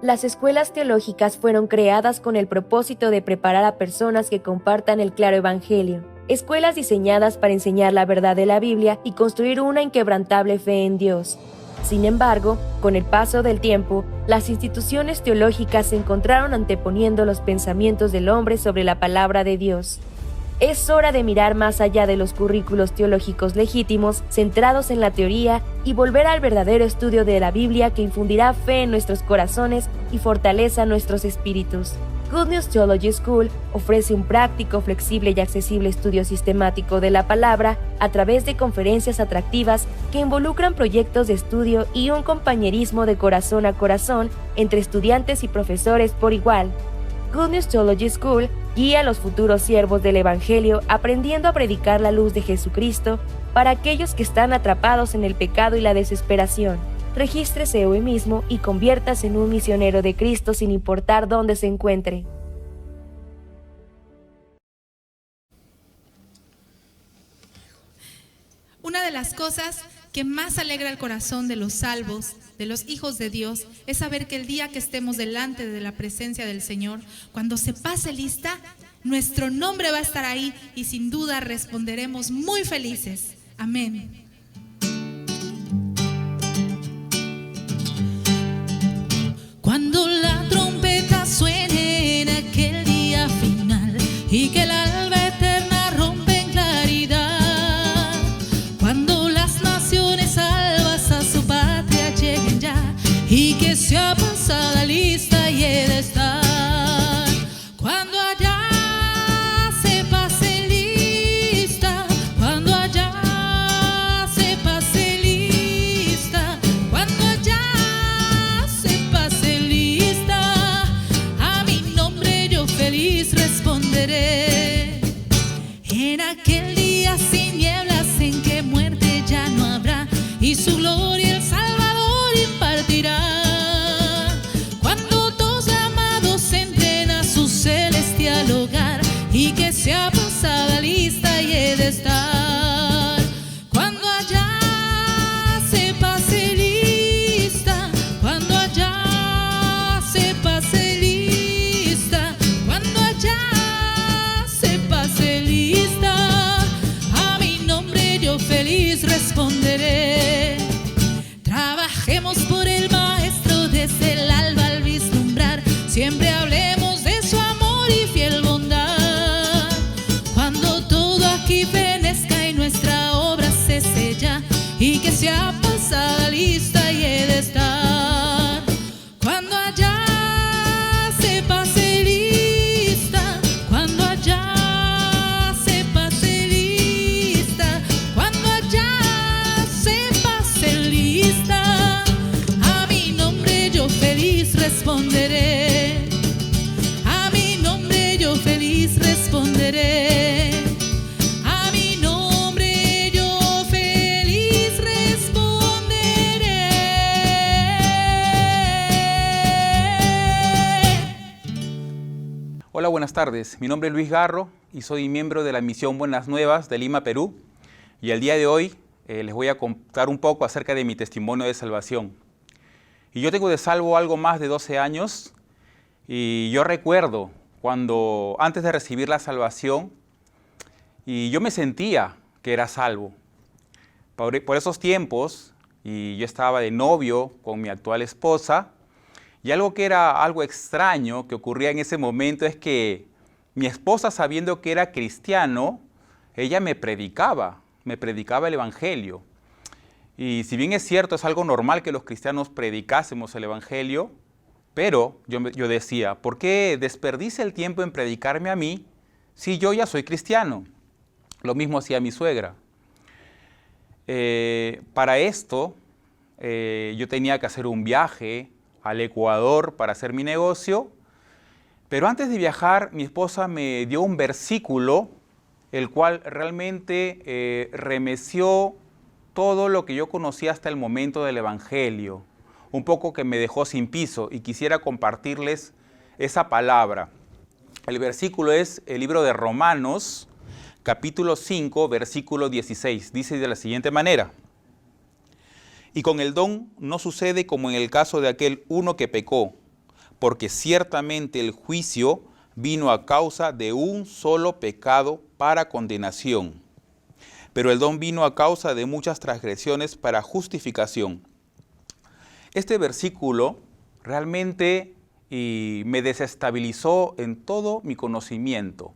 Las escuelas teológicas fueron creadas con el propósito de preparar a personas que compartan el claro evangelio. Escuelas diseñadas para enseñar la verdad de la Biblia y construir una inquebrantable fe en Dios. Sin embargo, con el paso del tiempo, las instituciones teológicas se encontraron anteponiendo los pensamientos del hombre sobre la palabra de Dios. Es hora de mirar más allá de los currículos teológicos legítimos, centrados en la teoría, y volver al verdadero estudio de la Biblia que infundirá fe en nuestros corazones y fortaleza nuestros espíritus. Good News Theology School ofrece un práctico, flexible y accesible estudio sistemático de la palabra a través de conferencias atractivas que involucran proyectos de estudio y un compañerismo de corazón a corazón entre estudiantes y profesores por igual. Good News Theology School guía a los futuros siervos del Evangelio aprendiendo a predicar la luz de Jesucristo para aquellos que están atrapados en el pecado y la desesperación. Regístrese hoy mismo y conviértase en un misionero de Cristo sin importar dónde se encuentre. Una de las cosas que más alegra el corazón de los salvos, de los hijos de Dios, es saber que el día que estemos delante de la presencia del Señor, cuando se pase lista, nuestro nombre va a estar ahí y sin duda responderemos muy felices. Amén. Cuando la trompeta suene en aquel día final y que el alba eterna rompe en claridad, cuando las naciones salvas a su patria lleguen ya y que sea pasada lista y he de estar, cuando allá se pase lista, cuando allá se pase lista, cuando allá se pase lista, a mi nombre yo feliz responderé. En aquel día sin nieblas en que muerte ya no habrá y su gloria el Salvador impartirá. Cuando todos llamados entren a su celestial hogar y que sea pasada lista y he de estar. Cuando allá se pase lista, cuando allá se pase lista, cuando allá se pase lista, a mi nombre yo feliz responderé. Trabajemos por el Maestro desde el alba al vislumbrar, siempre hablemos de su amor y fiel bondad. Cuando todo aquí fenezca y nuestra obra se sella y que sea pasada lista y he de estar. Cuando allá se pase lista, cuando allá se pase lista, cuando allá se pase lista, a mi nombre yo feliz responderé. A mi nombre yo feliz responderé. A mi nombre yo feliz responderé. Hola, buenas tardes. Mi nombre es Luis Garro y soy miembro de la Misión Buenas Nuevas de Lima, Perú. Y el día de hoy les voy a contar un poco acerca de mi testimonio de salvación. Y yo tengo de salvo algo más de 12 años y yo recuerdo cuando antes de recibir la salvación y yo me sentía que era salvo. Por esos tiempos y yo estaba de novio con mi actual esposa y algo que era algo extraño que ocurría en ese momento es que mi esposa, sabiendo que era cristiano, ella me predicaba el evangelio. Y si bien es cierto, es algo normal que los cristianos predicásemos el evangelio, pero yo decía, ¿por qué desperdicia el tiempo en predicarme a mí si yo ya soy cristiano? Lo mismo hacía mi suegra. Para esto, yo tenía que hacer un viaje al Ecuador para hacer mi negocio, pero antes de viajar, mi esposa me dio un versículo, el cual realmente remeció todo lo que yo conocía hasta el momento del evangelio. un poco que me dejó sin piso y quisiera compartirles esa palabra. El versículo es el libro de Romanos, capítulo 5, versículo 16. Dice de la siguiente manera: y con el don no sucede como en el caso de aquel uno que pecó, porque ciertamente el juicio vino a causa de un solo pecado para condenación, pero el don vino a causa de muchas transgresiones para justificación. Este versículo realmente me desestabilizó en todo mi conocimiento,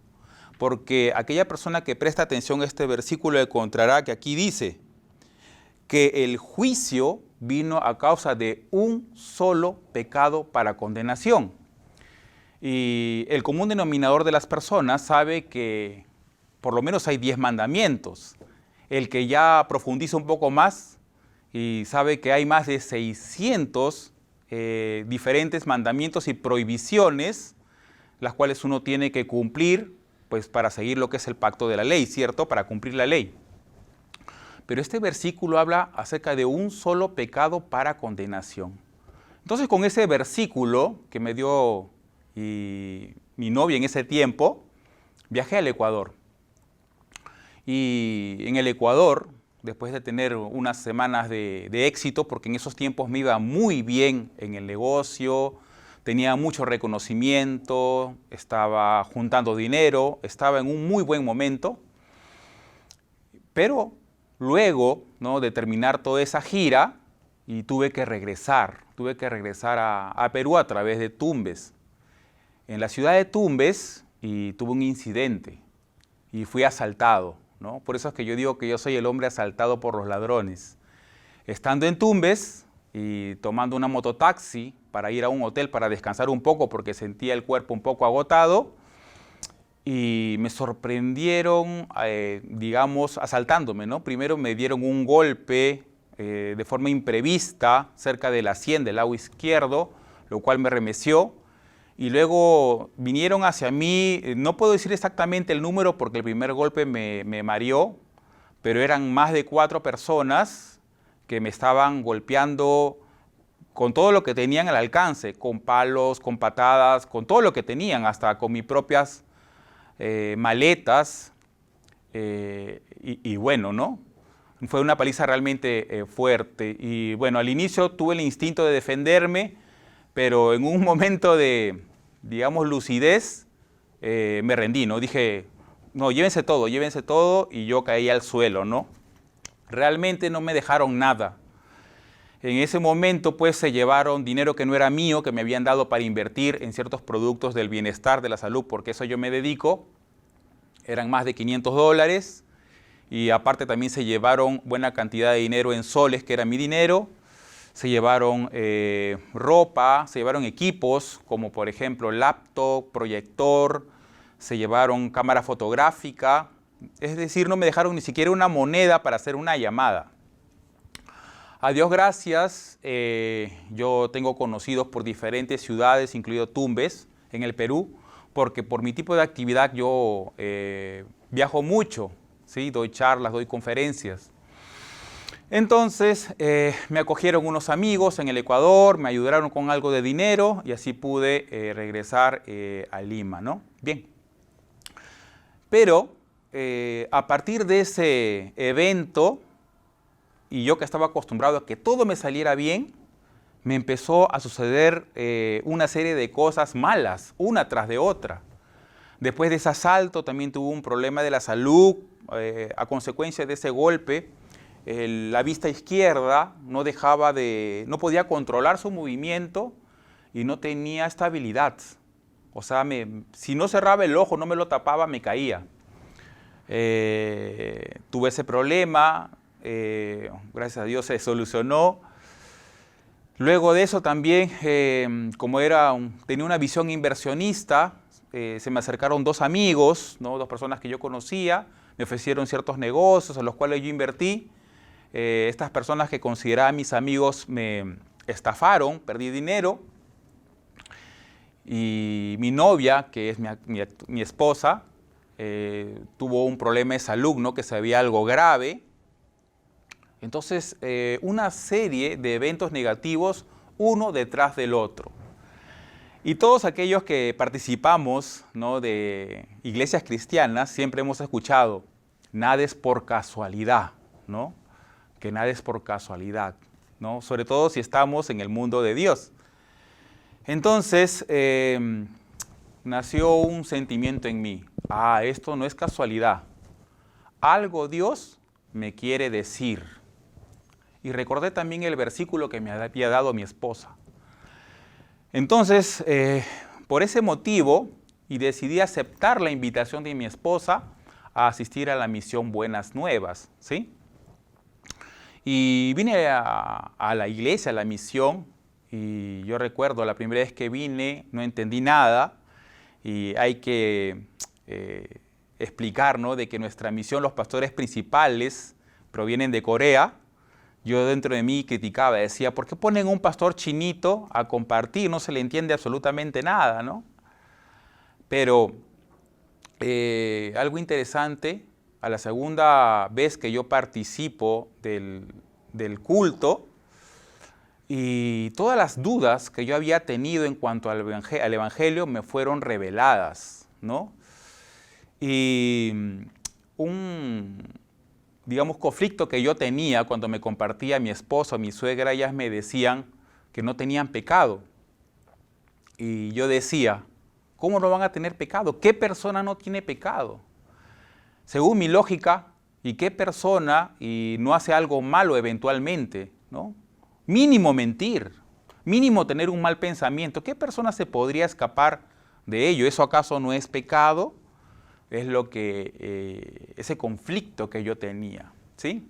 porque aquella persona que presta atención a este versículo encontrará que aquí dice que el juicio vino a causa de un solo pecado para condenación. Y el común denominador de las personas sabe que por lo menos hay 10 mandamientos. El que ya profundiza un poco más y sabe que hay más de 600 diferentes mandamientos y prohibiciones, las cuales uno tiene que cumplir pues, para seguir lo que es el pacto de la ley, ¿cierto? Para cumplir la ley. Pero este versículo habla acerca de un solo pecado para condenación. Entonces, con ese versículo que me dio mi novia en ese tiempo, viajé al Ecuador. Y en el Ecuador, después de tener unas semanas de éxito, porque en esos tiempos me iba muy bien en el negocio, tenía mucho reconocimiento, estaba juntando dinero, estaba en un muy buen momento, pero luego, ¿no?, de terminar toda esa gira, y tuve que regresar a Perú a través de Tumbes. En la ciudad de Tumbes y tuve un incidente y fui asaltado, ¿no? Por eso es que yo digo que yo soy el hombre asaltado por los ladrones. Estando en Tumbes y tomando una mototaxi para ir a un hotel para descansar un poco porque sentía el cuerpo un poco agotado, y me sorprendieron, digamos, asaltándome, ¿no? Primero me dieron un golpe de forma imprevista cerca de la sien del lado izquierdo, lo cual me remeció. Y luego vinieron hacia mí, no puedo decir exactamente el número porque el primer golpe me mareó, pero eran más de 4 personas que me estaban golpeando con todo lo que tenían al alcance, con palos, con patadas, con todo lo que tenían, hasta con mis propias maletas, y bueno, ¿no? Fue una paliza realmente fuerte. Y bueno, al inicio tuve el instinto de defenderme, pero en un momento de, digamos, lucidez, me rendí, ¿no? Dije, no, llévense todo, y yo caí al suelo, ¿no? Realmente no me dejaron nada. En ese momento, pues, se llevaron dinero que no era mío, que me habían dado para invertir en ciertos productos del bienestar, de la salud, porque eso yo me dedico. Eran más de $500, y aparte también se llevaron buena cantidad de dinero en soles, que era mi dinero. Se llevaron ropa, se llevaron equipos, como por ejemplo laptop, proyector, se llevaron cámara fotográfica. Es decir, no me dejaron ni siquiera una moneda para hacer una llamada. A Dios gracias, yo tengo conocidos por diferentes ciudades, incluido Tumbes, en el Perú, porque por mi tipo de actividad yo viajo mucho, ¿sí? Doy charlas, doy conferencias. Entonces me acogieron unos amigos en el Ecuador, me ayudaron con algo de dinero y así pude regresar a Lima, ¿no? Bien. Pero a partir de ese evento, y yo que estaba acostumbrado a que todo me saliera bien, me empezó a suceder una serie de cosas malas, una tras de otra. Después de ese asalto también tuve un problema de la salud a consecuencia de ese golpe. La vista izquierda no podía controlar su movimiento y no tenía estabilidad. O sea, si no cerraba el ojo, no me lo tapaba, me caía. Tuve ese problema, gracias a Dios se solucionó. Luego de eso también, como tenía una visión inversionista, se me acercaron 2 amigos, ¿no? 2 personas que yo conocía, me ofrecieron ciertos negocios en los cuales yo invertí. Estas personas que consideraba mis amigos me estafaron, perdí dinero. Y mi novia, que es mi esposa, tuvo un problema de salud, ¿no? Que se veía algo grave. Entonces, una serie de eventos negativos uno detrás del otro. Y todos aquellos que participamos, ¿no?, de iglesias cristianas siempre hemos escuchado, nada es por casualidad, ¿no? Que nada es por casualidad, ¿no? Sobre todo si estamos en el mundo de Dios. Entonces, nació un sentimiento en mí. Esto no es casualidad. Algo Dios me quiere decir. Y recordé también el versículo que me había dado mi esposa. Entonces, por ese motivo, decidí aceptar la invitación de mi esposa a asistir a la misión Buenas Nuevas, ¿sí? Y vine a la iglesia, a la misión, y yo recuerdo la primera vez que vine, no entendí nada, y hay que explicar, ¿no?, de que nuestra misión, los pastores principales provienen de Corea. Yo dentro de mí criticaba, decía, ¿por qué ponen un pastor chinito a compartir? No se le entiende absolutamente nada, ¿no? Pero algo interesante, a la segunda vez que yo participo del culto, y todas las dudas que yo había tenido en cuanto al Evangelio me fueron reveladas, ¿no? Y digamos, conflicto que yo tenía cuando me compartía mi esposa o mi suegra, ellas me decían que no tenían pecado. Y yo decía, ¿cómo no van a tener pecado? ¿Qué persona no tiene pecado? Según mi lógica, ¿y qué persona no hace algo malo eventualmente, ¿no? Mínimo mentir, mínimo tener un mal pensamiento. ¿Qué persona se podría escapar de ello? ¿Eso acaso no es pecado? Es lo que ese conflicto que yo tenía, ¿sí?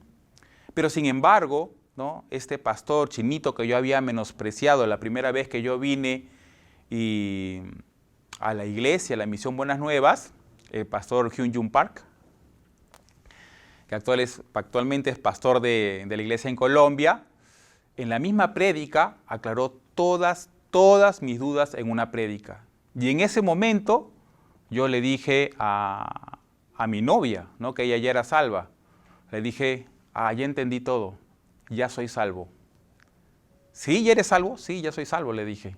Pero sin embargo, ¿no?, este pastor chinito que yo había menospreciado la primera vez que yo vine a la iglesia, a la misión Buenas Nuevas, el pastor Hyun-Jun Park, que actualmente es pastor de la iglesia en Colombia, en la misma prédica aclaró todas mis dudas en una prédica. Y en ese momento yo le dije a mi novia, ¿no?, que ella ya era salva. Le dije, ya entendí todo, ya soy salvo. ¿Sí, ya eres salvo? Sí, ya soy salvo, le dije.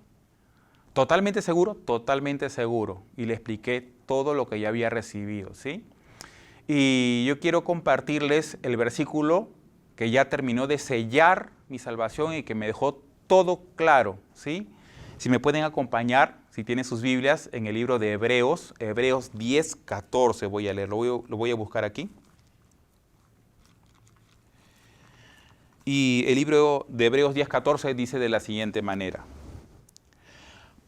¿Totalmente seguro? Totalmente seguro. Y le expliqué todo lo que ya había recibido, ¿sí? Y yo quiero compartirles el versículo que ya terminó de sellar mi salvación y que me dejó todo claro, ¿sí? Si me pueden acompañar, si tienen sus Biblias, en el libro de Hebreos 10:14 voy a leer, lo voy a buscar aquí. Y el libro de Hebreos 10:14 dice de la siguiente manera: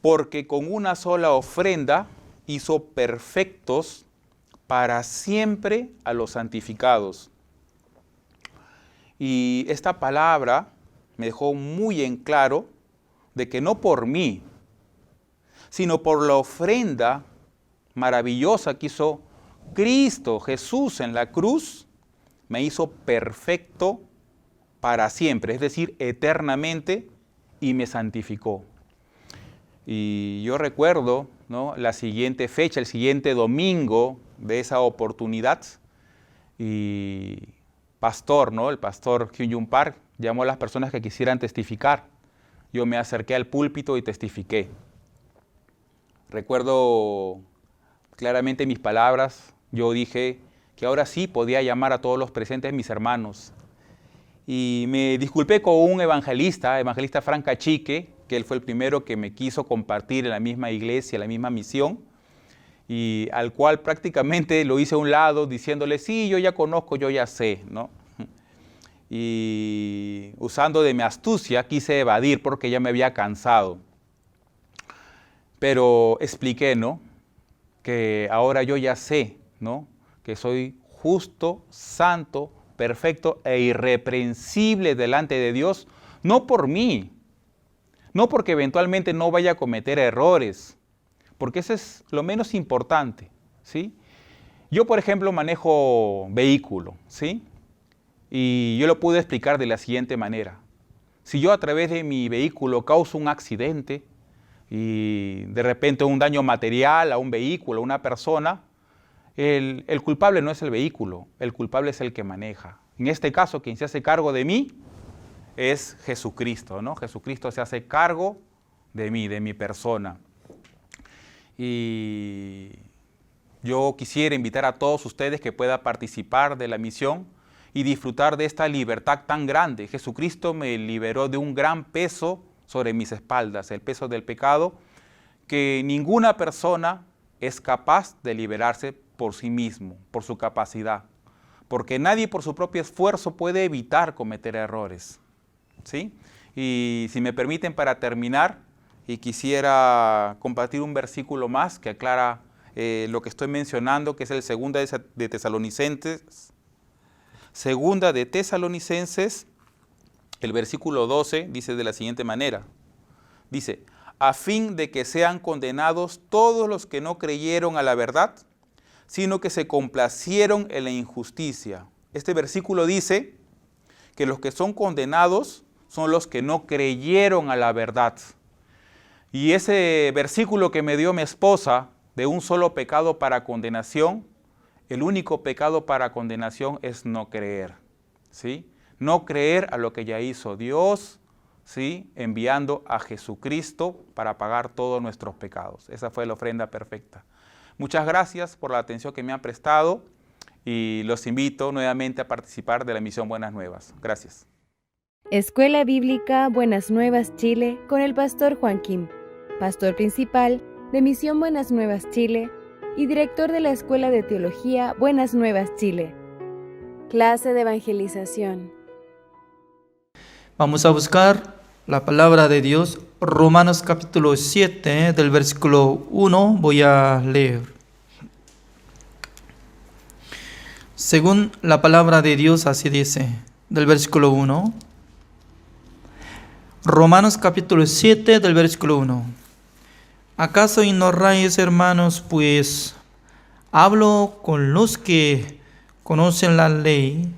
porque con una sola ofrenda hizo perfectos para siempre a los santificados. Y esta palabra me dejó muy en claro de que no por mí, sino por la ofrenda maravillosa que hizo Cristo Jesús en la cruz, me hizo perfecto para siempre, es decir, eternamente, y me santificó. Y yo recuerdo, ¿no?, la siguiente fecha, el siguiente domingo de esa oportunidad, y pastor, ¿no?, el pastor Hyun-Jun Park llamó a las personas que quisieran testificar. Yo me acerqué al púlpito y testifiqué. Recuerdo claramente mis palabras. Yo dije que ahora sí podía llamar a todos los presentes mis hermanos. Y me disculpé con un evangelista Frank Cachique, que él fue el primero que me quiso compartir en la misma iglesia, en la misma misión, y al cual prácticamente lo hice a un lado diciéndole, sí, yo ya conozco, yo ya sé, ¿no? Y usando de mi astucia quise evadir porque ya me había cansado. Pero expliqué, ¿no?, que ahora yo ya sé, ¿no?, que soy justo, santo, perfecto e irreprensible delante de Dios, no por mí, no porque eventualmente no vaya a cometer errores, porque eso es lo menos importante, ¿sí? Yo, por ejemplo, manejo vehículo, ¿sí? Y yo lo pude explicar de la siguiente manera. Si yo a través de mi vehículo causo un accidente y de repente un daño material a un vehículo, a una persona, el culpable no es el vehículo, el culpable es el que maneja. En este caso, quien se hace cargo de mí es Jesucristo, ¿no? Jesucristo se hace cargo de mí, de mi persona. Y yo quisiera invitar a todos ustedes que puedan participar de la misión y disfrutar de esta libertad tan grande. Jesucristo me liberó de un gran peso sobre mis espaldas, el peso del pecado, que ninguna persona es capaz de liberarse por sí mismo, por su capacidad, porque nadie por su propio esfuerzo puede evitar cometer errores, ¿sí? Y si me permiten, para terminar, y quisiera compartir un versículo más que aclara lo que estoy mencionando, que es el Segunda de Tesalonicenses. Segunda de Tesalonicenses, el versículo 12, dice de la siguiente manera. Dice, a fin de que sean condenados todos los que no creyeron a la verdad, sino que se complacieron en la injusticia. Este versículo dice que los que son condenados son los que no creyeron a la verdad. Y ese versículo que me dio mi esposa, de un solo pecado para condenación, el único pecado para condenación es no creer, ¿sí? No creer a lo que ya hizo Dios, ¿sí? Enviando a Jesucristo para pagar todos nuestros pecados. Esa fue la ofrenda perfecta. Muchas gracias por la atención que me han prestado y los invito nuevamente a participar de la misión Buenas Nuevas. Gracias. Escuela Bíblica Buenas Nuevas Chile con el pastor Juan Kim, pastor principal de Misión Buenas Nuevas Chile y director de la Escuela de Teología Buenas Nuevas Chile. Clase de evangelización. Vamos a buscar la palabra de Dios, Romanos capítulo 7, del versículo 1, voy a leer. Según la palabra de Dios, así dice, del versículo 1. Romanos capítulo 7, del versículo 1. ¿Acaso ignoráis, hermanos, pues hablo con los que conocen la ley,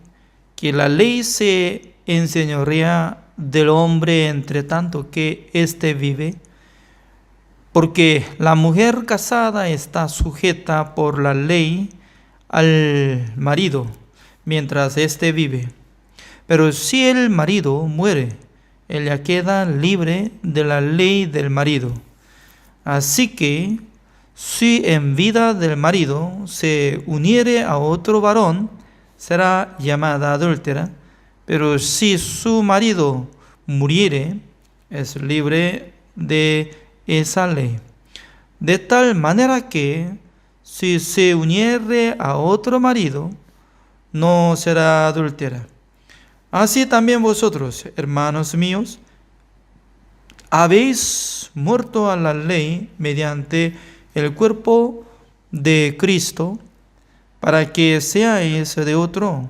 que la ley se enseñorea del hombre entre tanto que éste vive? Porque la mujer casada está sujeta por la ley al marido, mientras éste vive. Pero si el marido muere, ella queda libre de la ley del marido. Así que, si en vida del marido se uniere a otro varón, será llamada adúltera. Pero si su marido muriere, es libre de esa ley. De tal manera que, si se uniere a otro marido, no será adúltera. Así también vosotros, hermanos míos, habéis muerto a la ley mediante el cuerpo de Cristo, para que seáis de otro,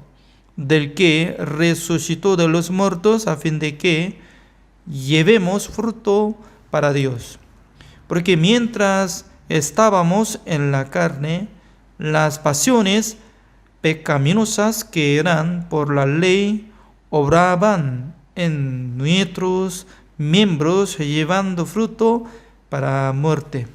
del que resucitó de los muertos, a fin de que llevemos fruto para Dios. Porque mientras estábamos en la carne, las pasiones pecaminosas que eran por la ley obraban en nuestros miembros, llevando fruto para muerte.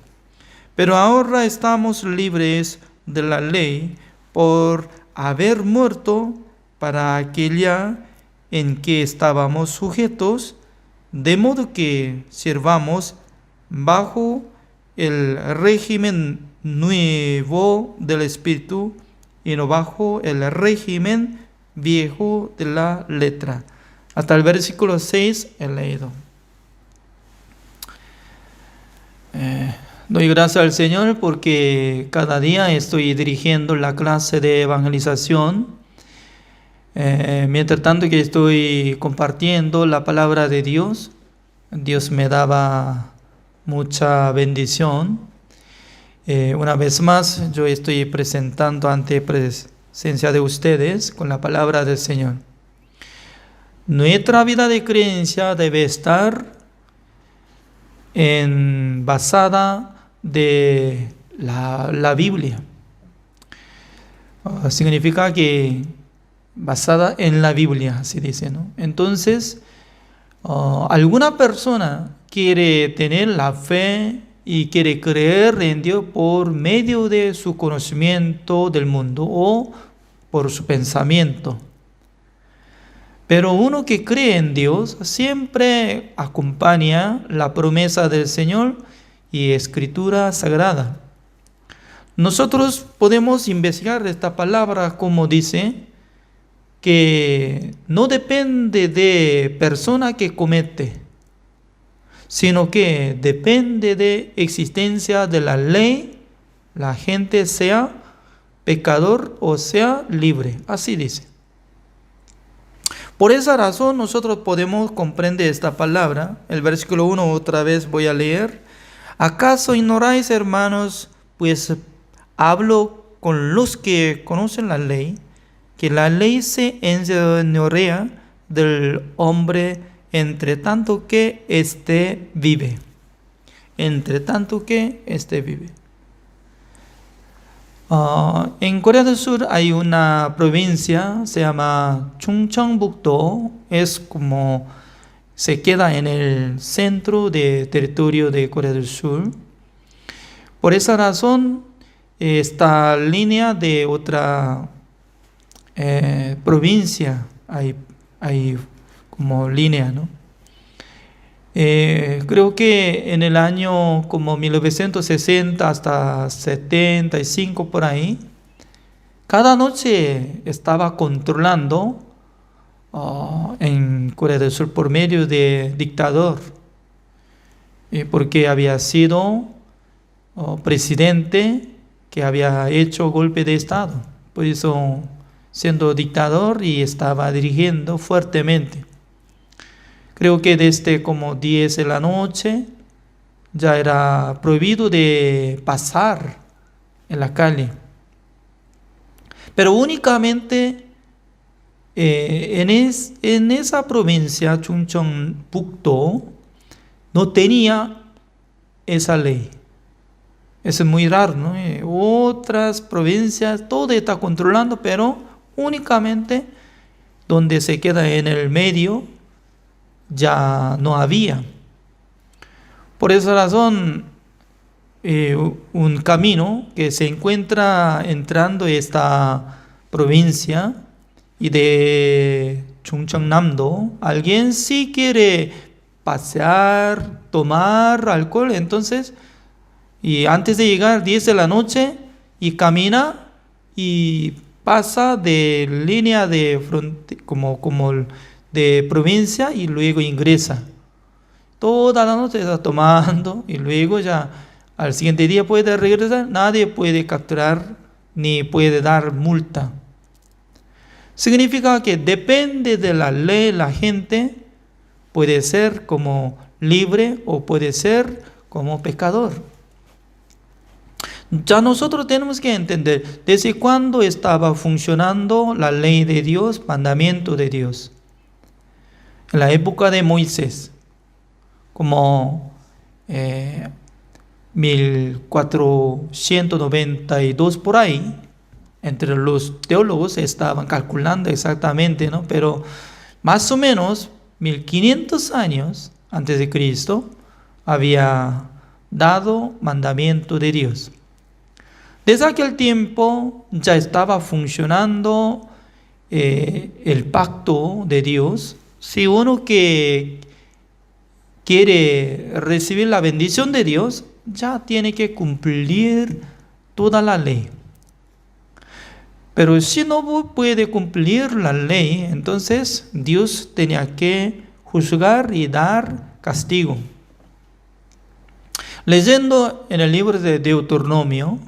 Pero ahora estamos libres de la ley por haber muerto para aquella en que estábamos sujetos, de modo que sirvamos bajo el régimen nuevo del Espíritu y no bajo el régimen viejo de la letra. Hasta el versículo 6 he leído. Doy gracias al Señor porque cada día estoy dirigiendo la clase de evangelización. Mientras tanto que estoy compartiendo la palabra de Dios, Dios me daba mucha bendición. Una vez más, yo estoy presentando ante presencia de ustedes con la palabra del Señor. Nuestra vida de creencia debe estar basada de la Biblia. Significa que basada en la Biblia, así dice, ¿no? Entonces, alguna persona quiere tener la fe y quiere creer en Dios por medio de su conocimiento del mundo o por su pensamiento. Pero uno que cree en Dios siempre acompaña la promesa del Señor y escritura sagrada. Nosotros podemos investigar esta palabra como dice que no depende de persona que comete, sino que depende de existencia de la ley, la gente sea pecador o sea libre. Así dice. Por esa razón nosotros podemos comprender esta palabra. El versículo 1 otra vez voy a leer. ¿Acaso ignoráis, hermanos, pues hablo con los que conocen la ley, que la ley se enseñorea del hombre entre tanto que éste vive? Entre tanto que éste vive. En Corea del Sur hay una provincia, se llama Chungcheongbuk-do, es como se queda en el centro de territorio de Corea del Sur. Por esa razón, esta línea de otra provincia, hay como línea, ¿no? Creo que en el año como 1960 hasta 75 por ahí, cada noche estaba controlando en Corea del Sur por medio de dictador, porque había sido presidente que había hecho golpe de estado, por eso siendo dictador y estaba dirigiendo fuertemente. Creo que desde como 10 de la noche ya era prohibido de pasar en la calle. Pero únicamente en esa provincia, Chungcheongbuk-do, no tenía esa ley. Eso es muy raro, ¿no? Otras provincias, todo está controlando, pero únicamente donde se queda en el medio, ya no había. Por esa razón, un camino que se encuentra entrando esta provincia y de Chungcheongnam-do, alguien si quiere pasear, tomar alcohol, entonces, y antes de llegar 10 de la noche, y camina y pasa de línea de como de provincia y luego ingresa. Toda la noche está tomando y luego ya al siguiente día puede regresar. Nadie puede capturar ni puede dar multa. Significa que depende de la ley, la gente puede ser como libre o puede ser como pecador. Ya nosotros tenemos que entender desde cuándo estaba funcionando la ley de Dios, mandamiento de Dios. En la época de Moisés, como 1492 por ahí, entre los teólogos estaban calculando exactamente, ¿no? Pero más o menos 1500 años antes de Cristo había dado mandamiento de Dios. Desde aquel tiempo ya estaba funcionando el pacto de Dios. Si uno que quiere recibir la bendición de Dios, ya tiene que cumplir toda la ley. Pero si no puede cumplir la ley, entonces Dios tenía que juzgar y dar castigo. Leyendo en el libro de Deuteronomio,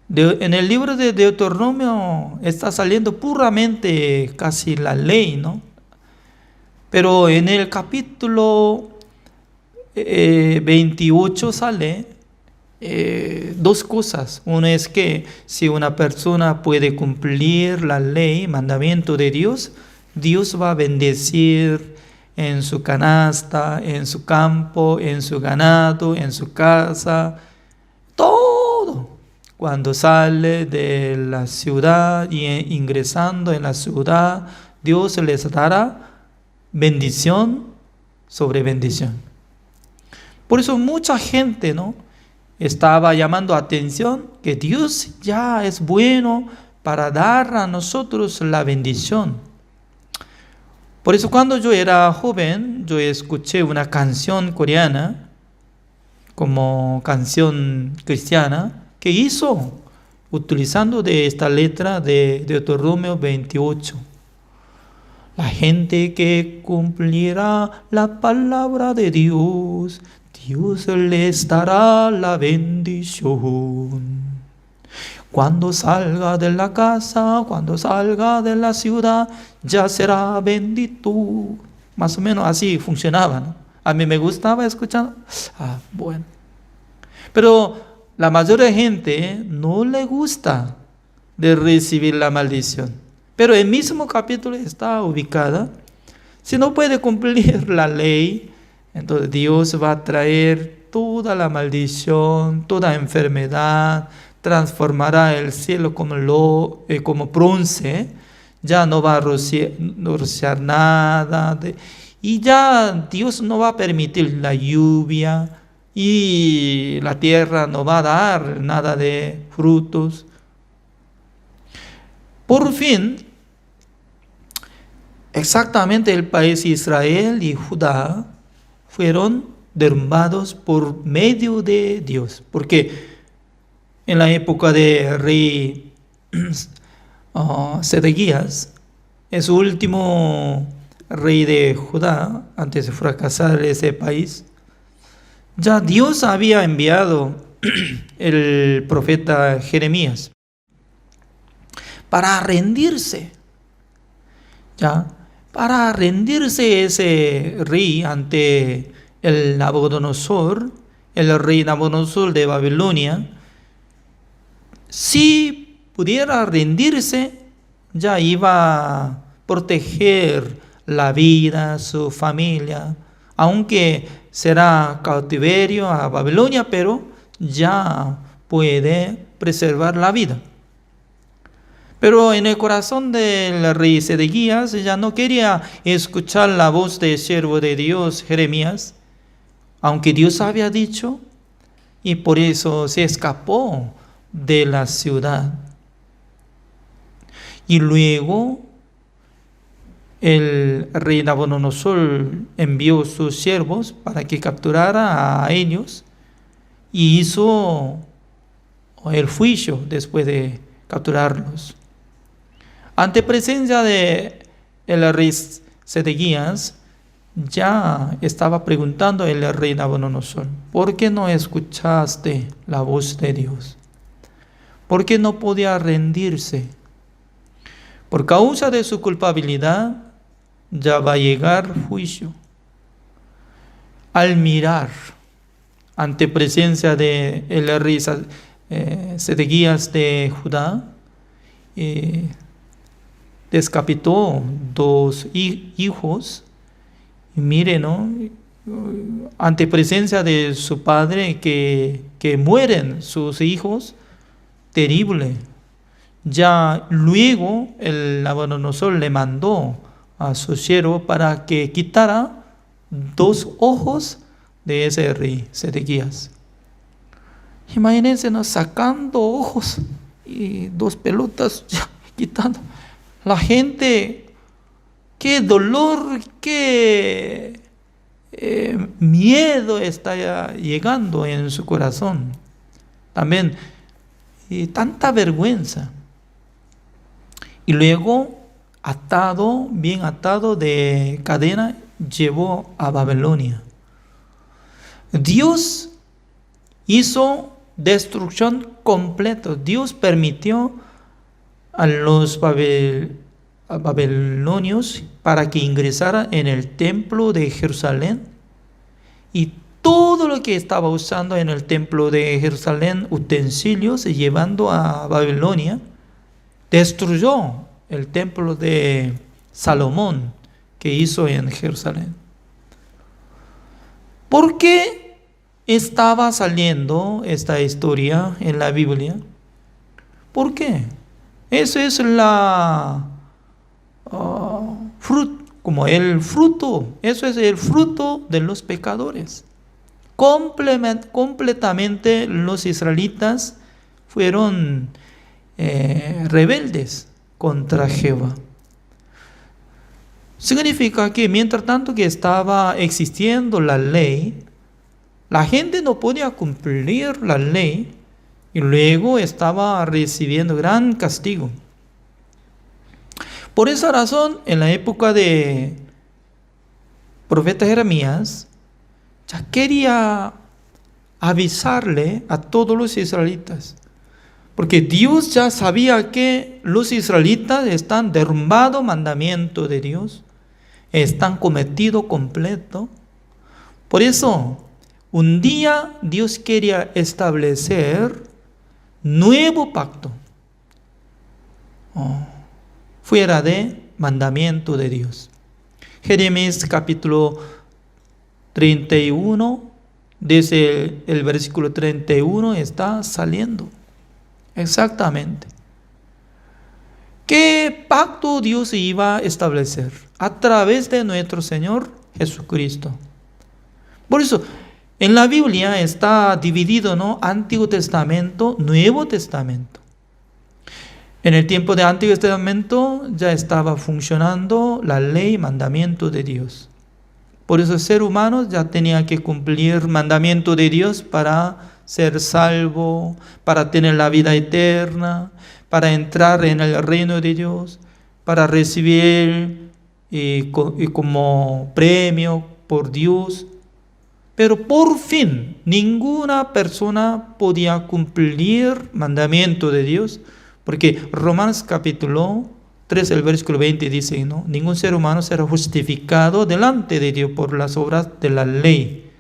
en el libro de Deuteronomio está saliendo puramente casi la ley, ¿no? Pero en el capítulo 28 sale dos cosas. Una es que si una persona puede cumplir la ley, mandamiento de Dios, Dios va a bendecir en su canasta, en su campo, en su ganado, en su casa, todo. Cuando sale de la ciudad y ingresando en la ciudad, Dios les dará bendición sobre bendición. Por eso mucha gente, ¿no?, estaba llamando atención que Dios ya es bueno para dar a nosotros la bendición. Por eso cuando yo era joven, yo escuché una canción coreana como canción cristiana que hizo utilizando de esta letra de Deuteronomio 28. La gente que cumplirá la palabra de Dios, Dios les dará la bendición. Cuando salga de la casa, cuando salga de la ciudad, ya será bendito. Más o menos así funcionaba, ¿no? A mí me gustaba escuchar. Bueno. Pero la mayoría de gente no le gusta de recibir la maldición. Pero el mismo capítulo está ubicada. Si no puede cumplir la ley, entonces Dios va a traer toda la maldición, toda enfermedad, transformará el cielo como bronce, ya no va a rociar nada, y ya Dios no va a permitir la lluvia, y la tierra no va a dar nada de frutos. Por fin, exactamente el país Israel y Judá fueron derrumbados por medio de Dios, porque en la época de rey Sedequías, es el último rey de Judá antes de fracasar ese país, ya Dios había enviado el profeta Jeremías para rendirse, para rendirse ese rey ante el Nabucodonosor, el rey Nabucodonosor de Babilonia. Si pudiera rendirse, ya iba a proteger la vida, su familia, aunque será cautiverio a Babilonia, pero ya puede preservar la vida. Pero en el corazón del rey Sedequías ya no quería escuchar la voz del siervo de Dios, Jeremías, aunque Dios había dicho, y por eso se escapó de la ciudad. Y luego el rey Nabucodonosor envió sus siervos para que capturara a ellos y hizo el juicio después de capturarlos. Ante presencia de el rey Sedequías, ya estaba preguntando el rey Nabucodonosor: ¿por qué no escuchaste la voz de Dios? ¿Por qué no podía rendirse? Por causa de su culpabilidad, ya va a llegar juicio. Al mirar ante presencia de el rey Sedequías de Judá, descapitó 2 hijos. Y mire, ¿no? Ante presencia de su padre que mueren sus hijos, terrible. Ya luego el Nabucodonosor le mandó a su siervo para que quitara 2 ojos de ese rey Sedequías. Imagínense, ¿no? Sacando ojos y 2 pelotas, ya, quitando. La gente, qué dolor, qué miedo está ya llegando en su corazón. También, y tanta vergüenza. Y luego, bien atado de cadena, llevó a Babilonia. Dios hizo destrucción completa. Dios permitió a los babilonios para que ingresaran en el templo de Jerusalén, y todo lo que estaba usando en el templo de Jerusalén, utensilios, llevando a Babilonia, destruyó el templo de Salomón que hizo en Jerusalén. ¿Por qué estaba saliendo esta historia en la Biblia? ¿Por qué? Eso es eso es el fruto de los pecadores. Completamente los israelitas fueron rebeldes contra Jehová. Significa que mientras tanto que estaba existiendo la ley, la gente no podía cumplir la ley y luego estaba recibiendo gran castigo. Por esa razón, en la época de profeta Jeremías, ya quería avisarle a todos los israelitas, porque Dios ya sabía que los israelitas están derrumbando mandamiento de Dios, están cometido completo. Por eso, un día Dios quería establecer nuevo pacto, fuera de mandamiento de Dios. Jeremías capítulo 31, desde el versículo 31 está saliendo. Exactamente. ¿Qué pacto Dios iba a establecer? A través de nuestro Señor Jesucristo. Por eso, en la Biblia está dividido, ¿no? Antiguo Testamento, Nuevo Testamento. En el tiempo de Antiguo Testamento ya estaba funcionando la ley y mandamiento de Dios. Por eso el ser humano ya tenía que cumplir mandamiento de Dios para ser salvo, para tener la vida eterna, para entrar en el reino de Dios, para recibir y como premio por Dios. Pero por fin, ninguna persona podía cumplir mandamiento de Dios, porque Romanos capítulo 3, el versículo 20 dice, ¿no? Ningún ser humano será justificado delante de Dios por las obras de la ley.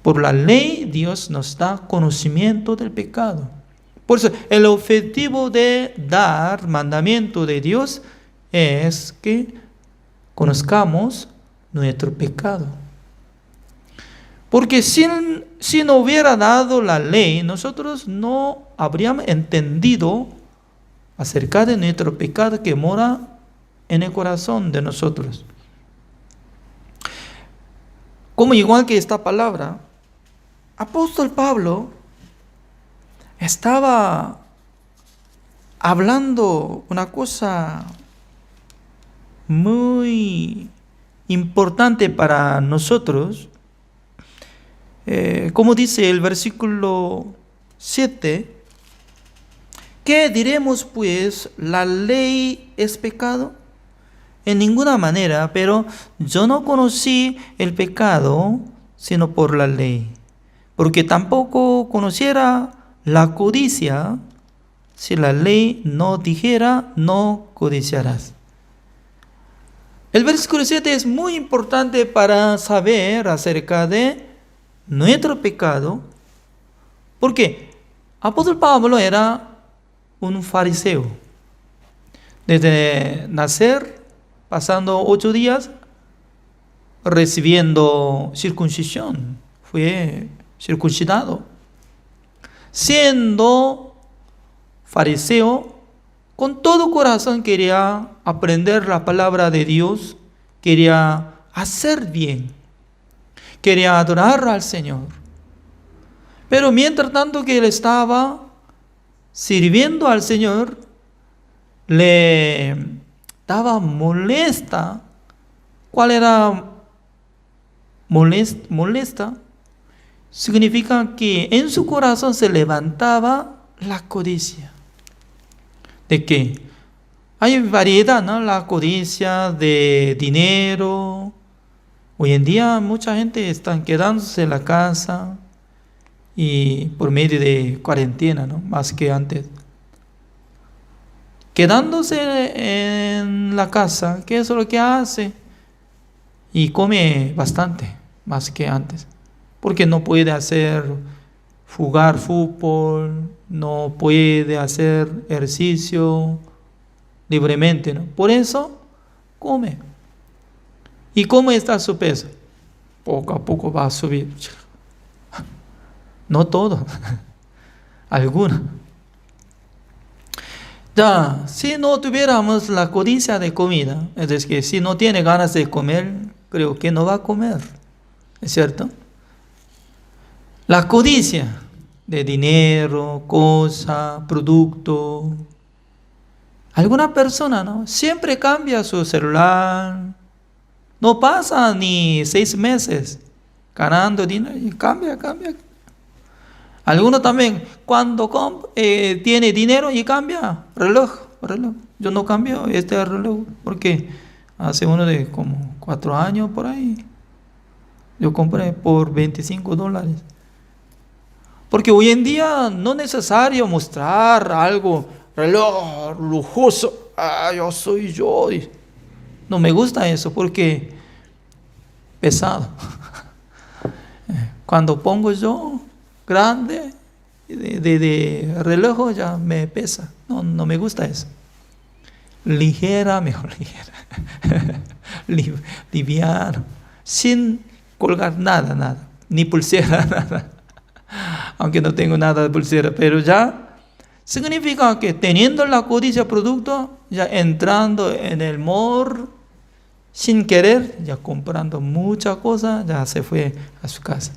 Por la ley Dios nos da conocimiento del pecado. Por eso el objetivo de dar mandamiento de Dios es que conozcamos nuestro pecado. Porque si no hubiera dado la ley, nosotros no habríamos entendido acerca de nuestro pecado que mora en el corazón de nosotros. Como igual que esta palabra, apóstol Pablo estaba hablando una cosa muy importante para nosotros. Como dice el versículo 7, ¿qué diremos pues? ¿La ley es pecado? En ninguna manera, pero yo no conocí el pecado sino por la ley, porque tampoco conociera la codicia si la ley no dijera no codiciarás. El versículo 7 es muy importante para saber acerca de nuestro pecado, porque apóstol Pablo era un fariseo. Desde nacer, pasando 8 días, recibiendo circuncisión, fue circuncidado. Siendo fariseo, con todo corazón quería aprender la palabra de Dios, quería hacer bien, quería adorar al Señor. Pero mientras tanto que él estaba sirviendo al Señor, le daba molesta. ¿Cuál era molesta? Significa que en su corazón se levantaba la codicia. ¿De qué? Hay variedad, ¿no? La codicia de dinero. Hoy en día mucha gente está quedándose en la casa y por medio de cuarentena, ¿no? Más que antes. Quedándose en la casa, ¿qué es lo que hace? Y come bastante, más que antes. Porque no puede jugar fútbol, no puede hacer ejercicio libremente, ¿no? Por eso come. ¿Y cómo está su peso? Poco a poco va a subir. No todo, alguna. Ya, si no tuviéramos la codicia de comida, es decir, que si no tiene ganas de comer, creo que no va a comer, ¿es cierto? La codicia de dinero, cosa, producto, Alguna persona, ¿no? Siempre cambia su celular. No pasa ni 6 meses ganando dinero y cambia. Alguno también, cuando tiene dinero y cambia reloj. Yo no cambio este reloj porque hace uno de como 4 años por ahí. Yo compré por $25. Porque hoy en día no es necesario mostrar algo, reloj lujoso. Yo soy yo. No me gusta eso porque pesado. Cuando pongo yo grande de reloj ya me pesa. No me gusta eso. Ligera, mejor ligera. Liviano. Sin colgar nada. Ni pulsera, nada. Aunque no tengo nada de pulsera, pero ya significa que teniendo la codicia producto, ya entrando en el mall, sin querer, ya comprando muchas cosas, ya se fue a su casa.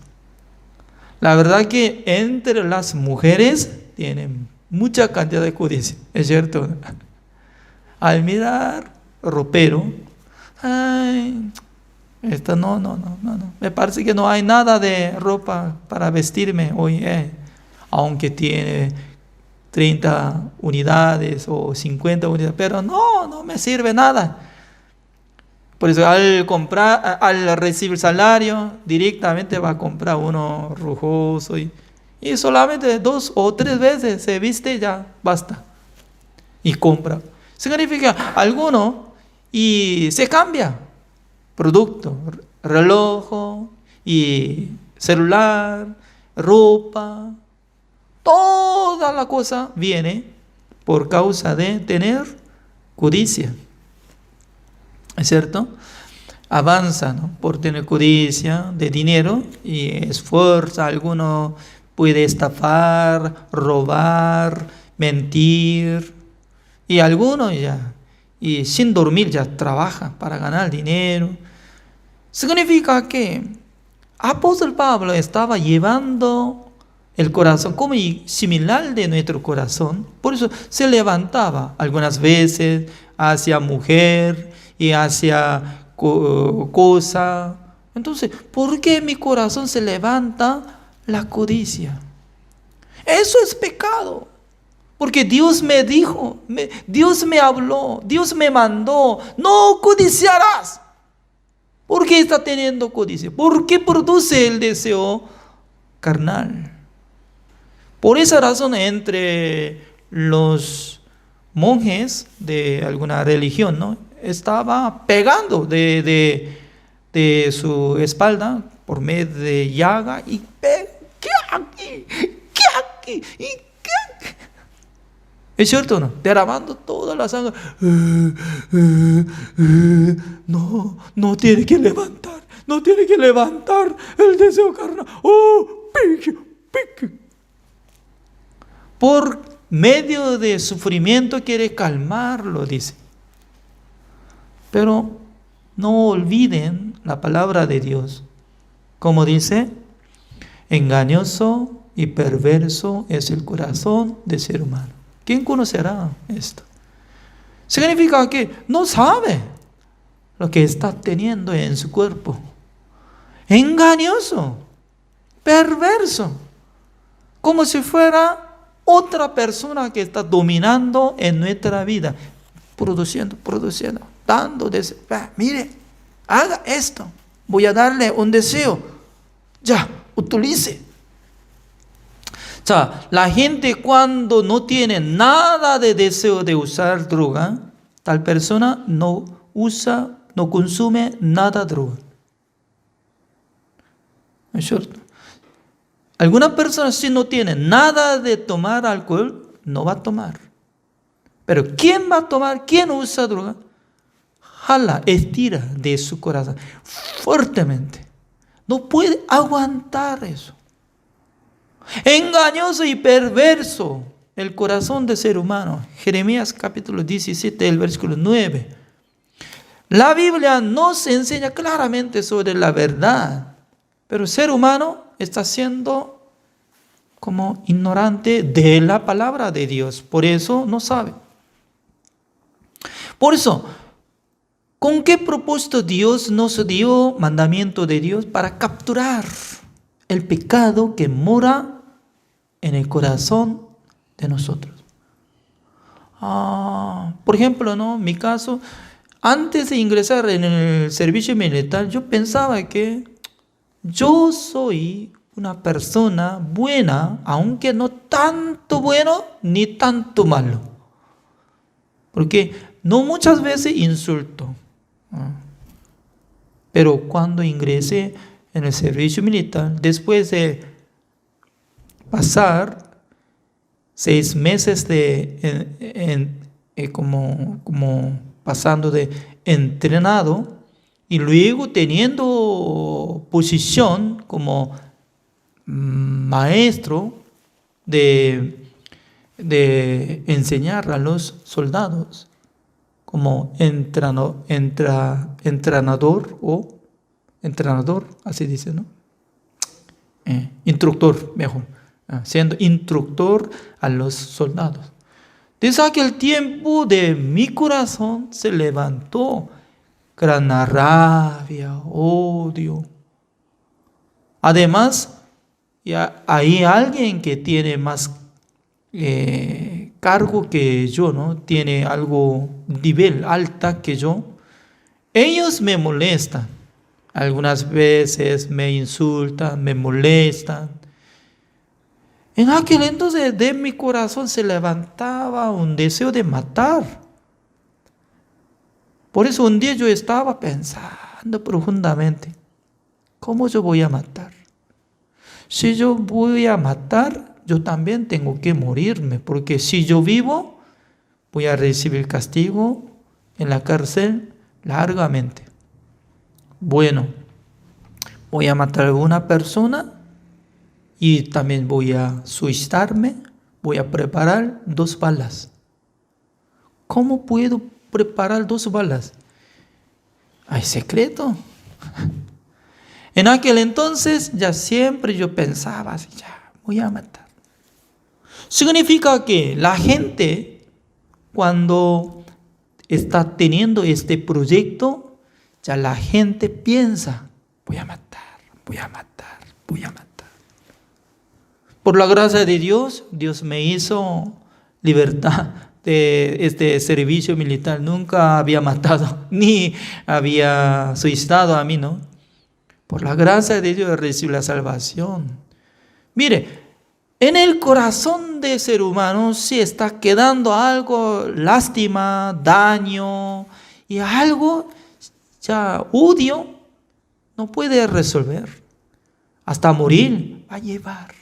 La verdad que entre las mujeres tienen mucha cantidad de codicia, es cierto. Al mirar ropero, esta no. Me parece que no hay nada de ropa para vestirme hoy, aunque tiene 30 unidades o 50 unidades, pero no me sirve nada. Por eso al recibir salario, directamente va a comprar uno lujoso y solamente 2 o 3 veces se viste, ya basta. Y compra. Significa alguno y se cambia. Producto, reloj y celular, ropa, toda la cosa viene por causa de tener codicia. ¿Es cierto? Avanza, ¿no? Por tener codicia de dinero y esfuerza. Alguno puede estafar, robar, mentir. Y alguno ya, y sin dormir ya trabaja para ganar dinero. Significa que apóstol Pablo estaba llevando el corazón como similar de nuestro corazón. Por eso se levantaba algunas veces hacia mujer y hacia cosa. Entonces, ¿por qué mi corazón se levanta la codicia? Eso es pecado. Porque Dios me dijo, Dios me habló, Dios me mandó, no codiciarás. ¿Por qué está teniendo codicia? ¿Por qué produce el deseo carnal? Por esa razón, entre los monjes de alguna religión, ¿no? Estaba pegando de su espalda por medio de llaga y ¿qué aquí? ¿Y qué aquí? ¿Es cierto o no? Derramando toda la sangre. No tiene que levantar. No tiene que levantar el deseo carnal. Pique. Por medio de sufrimiento quiere calmarlo, dice. Pero no olviden la palabra de Dios. Como dice, engañoso y perverso es el corazón del ser humano. ¿Quién conocerá esto? Significa que no sabe lo que está teniendo en su cuerpo. Engañoso, perverso, como si fuera otra persona que está dominando en nuestra vida, produciendo, dando deseo. Mire, haga esto, voy a darle un deseo, ya, utilice. O sea, la gente cuando no tiene nada de deseo de usar droga, tal persona no consume nada de droga. ¿Es cierto? Alguna persona si no tiene nada de tomar alcohol, no va a tomar. Pero ¿quién va a tomar? ¿Quién usa droga? Jala, estira de su corazón fuertemente. No puede aguantar eso. Engañoso y perverso el corazón del ser humano. Jeremías capítulo 17, el versículo 9. La Biblia nos enseña claramente sobre la verdad, pero el ser humano está siendo como ignorante de la palabra de Dios. Por eso no sabe. Por eso, ¿con qué propósito Dios nos dio mandamiento de Dios? Para capturar el pecado que mora en el corazón de nosotros. Por ejemplo, ¿no? En mi caso, antes de ingresar en el servicio militar, yo pensaba que yo soy una persona buena, aunque no tanto bueno ni tanto malo. Porque no muchas veces insulto. Pero cuando ingresé en el servicio militar, después de pasar 6 meses como pasando de entrenado y luego teniendo posición como maestro de enseñar a los soldados, como entrenador, así dice, ¿no? Instructor, mejor. Siendo instructor a los soldados. Desde aquel tiempo de mi corazón se levantó gran rabia, odio. Además, ya hay alguien que tiene más cargo que yo, ¿no? Tiene algo nivel alta que yo. Ellos me molestan. Algunas veces me insultan, me molestan. En aquel entonces de mi corazón se levantaba un deseo de matar. Por eso un día yo estaba pensando profundamente, ¿cómo yo voy a matar? Si yo voy a matar, yo también tengo que morirme, porque si yo vivo, voy a recibir castigo en la cárcel largamente. Bueno, voy a matar a alguna persona y también voy a suicidarme, voy a preparar 2 balas. ¿Cómo puedo preparar 2 balas? ¿Hay secreto? En aquel entonces ya siempre yo pensaba así, ya voy a matar. Significa que la gente cuando está teniendo este proyecto, ya la gente piensa, voy a matar, voy a matar, voy a matar. Por la gracia de Dios, Dios me hizo libertad de este servicio militar. Nunca había matado, ni había suicidado a mí, ¿no? Por la gracia de Dios recibí la salvación. Mire, en el corazón del ser humano sí está quedando algo, lástima, daño y algo, ya odio, no puede resolver. Hasta morir va a llevar.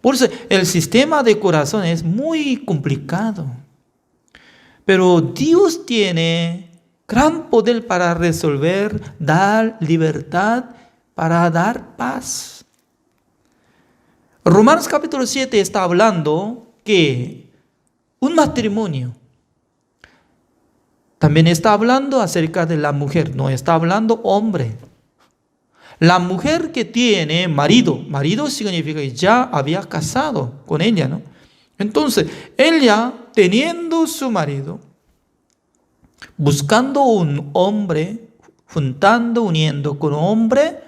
Por eso el sistema de corazón es muy complicado. Pero Dios tiene gran poder para resolver, dar libertad, para dar paz. Romanos capítulo 7 está hablando que un matrimonio también está hablando acerca de la mujer, no está hablando hombre. La mujer que tiene marido significa que ya había casado con ella, ¿no? Entonces, ella teniendo su marido, buscando un hombre, uniendo con un hombre,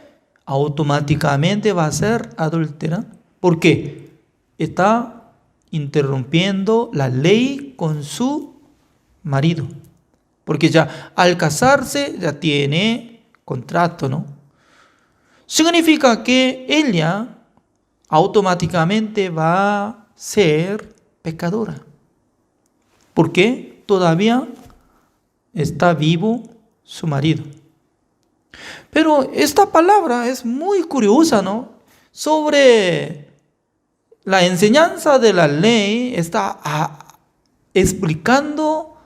automáticamente va a ser adúltera. ¿Por qué? Está interrumpiendo la ley con su marido. Porque ya al casarse ya tiene contrato, ¿no? Significa que ella automáticamente va a ser pecadora. ¿Por qué? Todavía está vivo su marido. Pero esta palabra es muy curiosa, ¿no? Sobre la enseñanza de la ley está explicando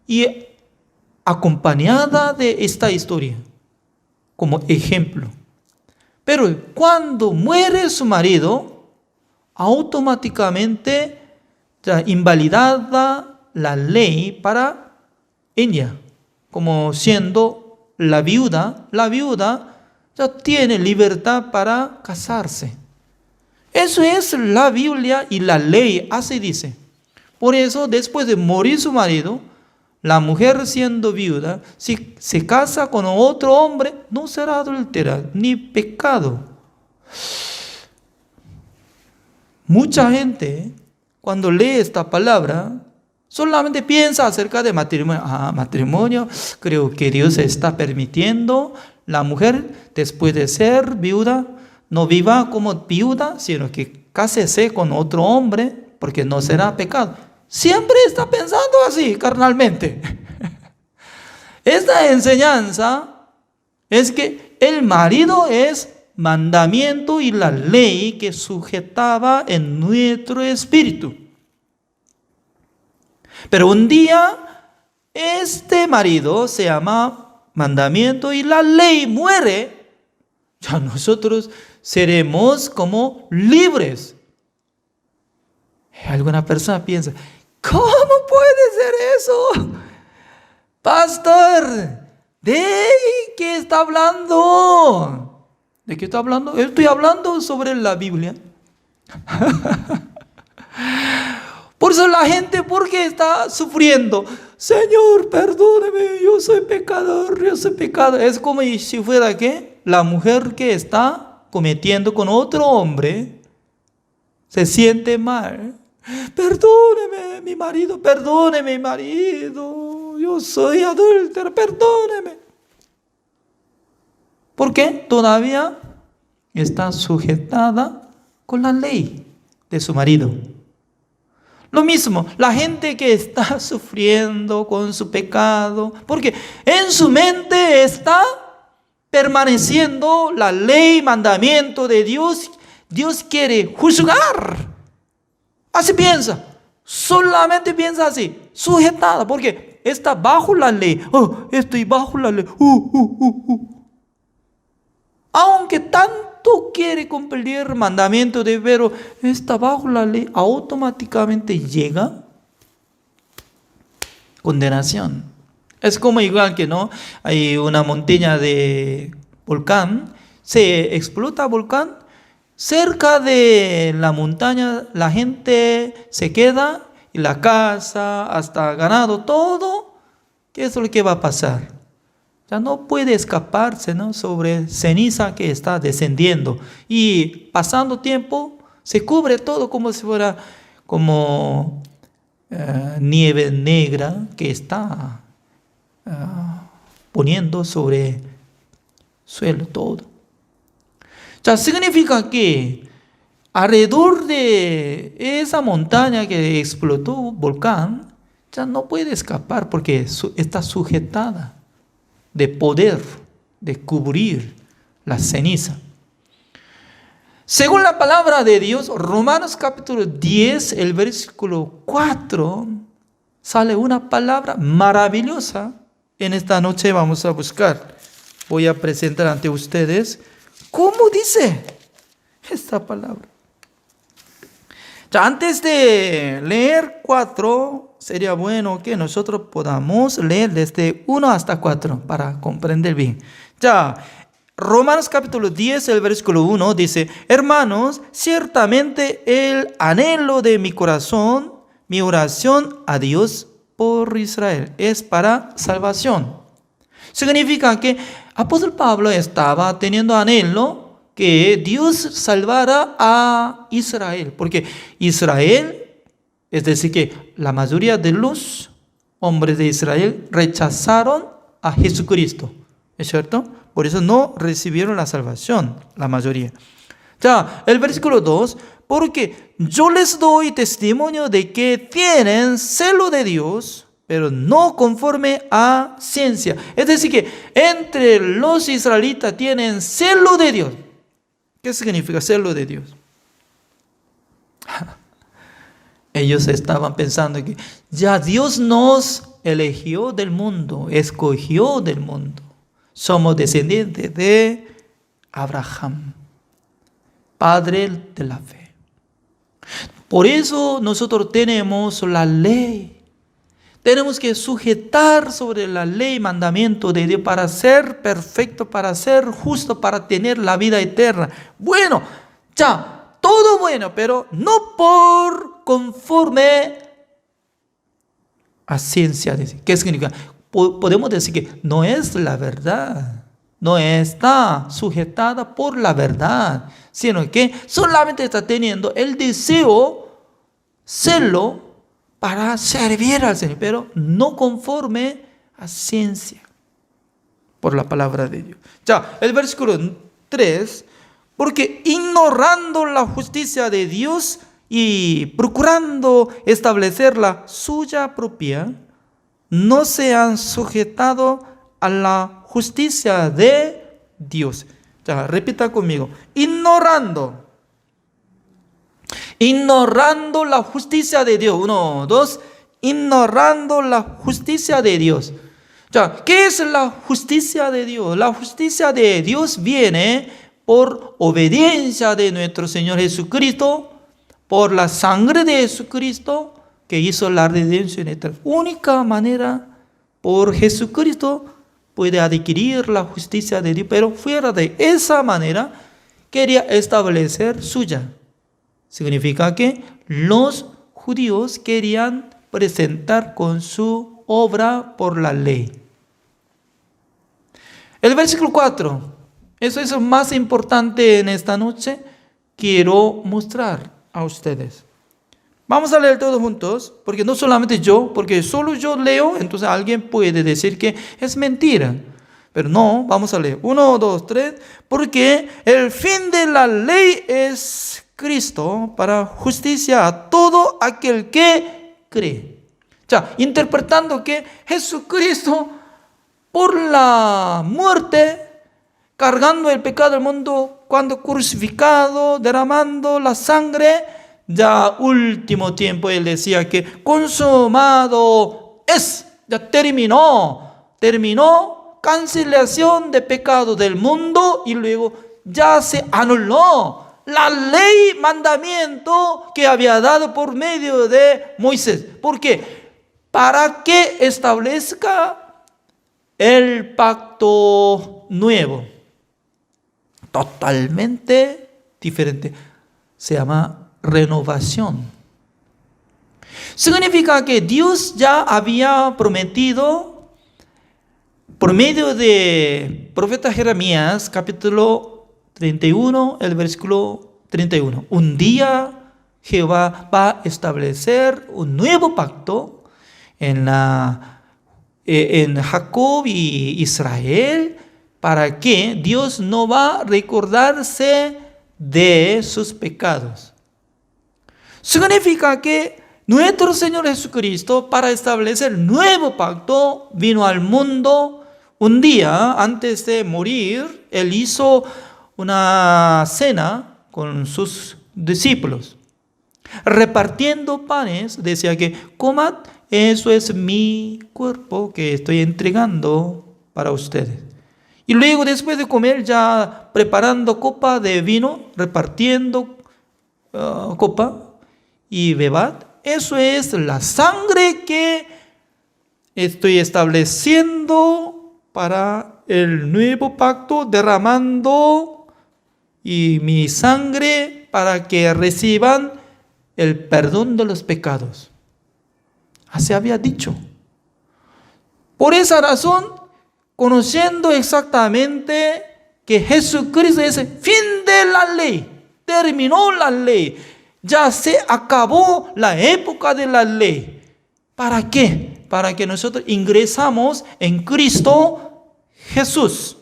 y acompañada de esta historia como ejemplo. Pero cuando muere su marido, automáticamente ya invalidada la ley para ella, como siendo la viuda ya tiene libertad para casarse. Eso es la Biblia y la ley, así dice. Por eso, después de morir su marido, la mujer siendo viuda, si se casa con otro hombre, no será adúltera ni pecado. Mucha gente, cuando lee esta palabra, solamente piensa acerca de matrimonio. Matrimonio, creo que Dios está permitiendo la mujer, después de ser viuda, no viva como viuda, sino que cásese con otro hombre, porque no será pecado. Siempre está pensando así, carnalmente. Esta enseñanza es que el marido es mandamiento y la ley que sujetaba en nuestro espíritu. Pero un día este marido se llama mandamiento y la ley muere. Ya nosotros seremos como libres. Alguna persona piensa, ¿cómo puede ser eso? Pastor, ¿de qué está hablando? ¿De qué está hablando? Estoy hablando sobre la Biblia. Por eso la gente, ¿por qué está sufriendo? Señor, perdóneme, yo soy pecador. Es como si fuera ¿qué? La mujer que está cometiendo con otro hombre se siente mal. Perdóneme, mi marido, yo soy adúltera, perdóneme. ¿Por qué? Todavía está sujetada con la ley de su marido. Lo mismo, la gente que está sufriendo con su pecado, porque en su mente está permaneciendo la ley, mandamiento de Dios. Dios quiere juzgar. Así piensa, solamente piensa así, sujetada, porque está bajo la ley. Estoy bajo la ley. Aunque tanto quiere cumplir mandamiento de pero está bajo la ley, automáticamente llega condenación. Es como igual que no hay una montaña de volcán, se explota volcán. Cerca de la montaña la gente se queda y la casa, hasta ganado, todo. ¿Qué es lo que va a pasar? Ya no puede escaparse, ¿no? Sobre ceniza que está descendiendo. Y pasando tiempo se cubre todo como si fuera como nieve negra que está poniendo sobre suelo todo. Ya significa que alrededor de esa montaña que explotó volcán, ya no puede escapar porque está sujetada de poder de cubrir la ceniza. Según la palabra de Dios, Romanos capítulo 10, el versículo 4, sale una palabra maravillosa. En esta noche vamos a buscar. Voy a presentar ante ustedes cómo dice esta palabra. Ya antes de leer 4, sería bueno que nosotros podamos leer desde 1 hasta 4 para comprender bien. Ya, Romanos capítulo 10, el versículo 1 dice: hermanos, ciertamente el anhelo de mi corazón, mi oración a Dios por Israel es para salvación. Significa que apóstol Pablo estaba teniendo anhelo que Dios salvara a Israel, porque Israel, es decir, que la mayoría de los hombres de Israel rechazaron a Jesucristo, ¿es cierto? Por eso no recibieron la salvación, la mayoría. Ya, el versículo 2, porque yo les doy testimonio de que tienen celo de Dios, pero no conforme a ciencia. Es decir, que entre los israelitas tienen celo de Dios. ¿Qué significa celo de Dios? Ellos estaban pensando que ya Dios nos eligió del mundo, escogió del mundo. Somos descendientes de Abraham, padre de la fe. Por eso nosotros tenemos la ley. Tenemos que sujetar sobre la ley, mandamiento de Dios para ser perfecto, para ser justo, para tener la vida eterna. Bueno, ya, todo bueno, pero no por conforme a ciencia. ¿Qué significa? Podemos decir que no es la verdad, no está sujetada por la verdad, sino que solamente está teniendo el deseo, celo, para servir al Señor, pero no conforme a ciencia, por la palabra de Dios. Ya, el versículo 3, porque ignorando la justicia de Dios y procurando establecer la suya propia, no se han sujetado a la justicia de Dios. Ya, repita conmigo. Ignorando la justicia de Dios. 1, 2. Ignorando la justicia de Dios. Ya, ¿qué es la justicia de Dios? La justicia de Dios viene por obediencia de nuestro Señor Jesucristo, por la sangre de Jesucristo que hizo la redención eterna. Única manera por Jesucristo puede adquirir la justicia de Dios, pero fuera de esa manera quería establecer suya. Significa que los judíos querían presentar con su obra por la ley. El versículo 4, eso es lo más importante en esta noche, quiero mostrar a ustedes. Vamos a leer todos juntos, porque no solamente yo, porque solo yo leo, entonces alguien puede decir que es mentira. Pero no, vamos a leer. 1, 2, 3. Porque el fin de la ley es Cristo para justicia a todo aquel que cree. Ya, interpretando que Jesucristo, por la muerte, cargando el pecado del mundo, cuando crucificado, derramando la sangre, ya último tiempo él decía que consumado es, ya terminó, cancelación de pecado del mundo y luego ya se anuló la ley, mandamiento que había dado por medio de Moisés. ¿Por qué? Para que establezca el pacto nuevo, totalmente diferente. Se llama renovación. Significa que Dios ya había prometido por medio de profeta Jeremías, capítulo 31, el versículo 31. Un día Jehová va a establecer un nuevo pacto en Jacob y Israel, para que Dios no va a recordarse de sus pecados. Significa que nuestro Señor Jesucristo, para establecer nuevo pacto, vino al mundo. Un día antes de morir, Él hizo una cena con sus discípulos. Repartiendo panes, decía que comad, eso es mi cuerpo que estoy entregando para ustedes. Y luego, después de comer, ya preparando copa de vino, repartiendo copa y bebad, eso es la sangre que estoy estableciendo para el nuevo pacto, derramando y mi sangre para que reciban el perdón de los pecados. Así había dicho. Por esa razón, conociendo exactamente que Jesucristo es el fin de la ley, terminó la ley, ya se acabó la época de la ley. ¿Para qué? Para que nosotros ingresamos en Cristo Jesús.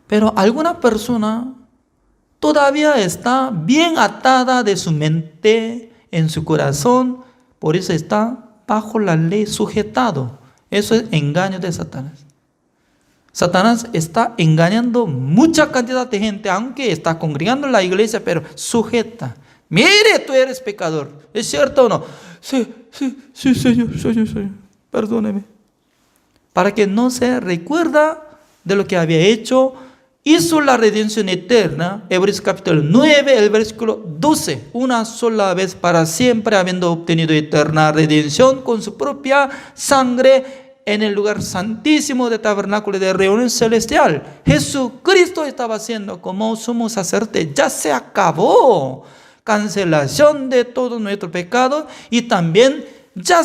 Pero alguna persona todavía está bien atada de su mente, en su corazón, por eso está bajo la ley sujetado. Eso es engaño de Satanás. Satanás está engañando mucha cantidad de gente, aunque está congregando en la iglesia, pero sujeta. Mire, tú eres pecador. ¿Es cierto o no? Sí, Señor, perdóneme. Para que no se recuerda de lo que había hecho, hizo la redención eterna. Hebreos capítulo 9, el versículo 12. Una sola vez para siempre, habiendo obtenido eterna redención con su propia sangre, en el lugar santísimo de tabernáculo de reunión celestial. Jesucristo estaba haciendo como sumo sacerdote. Ya se acabó. Cancelación de todo nuestro pecado y también ya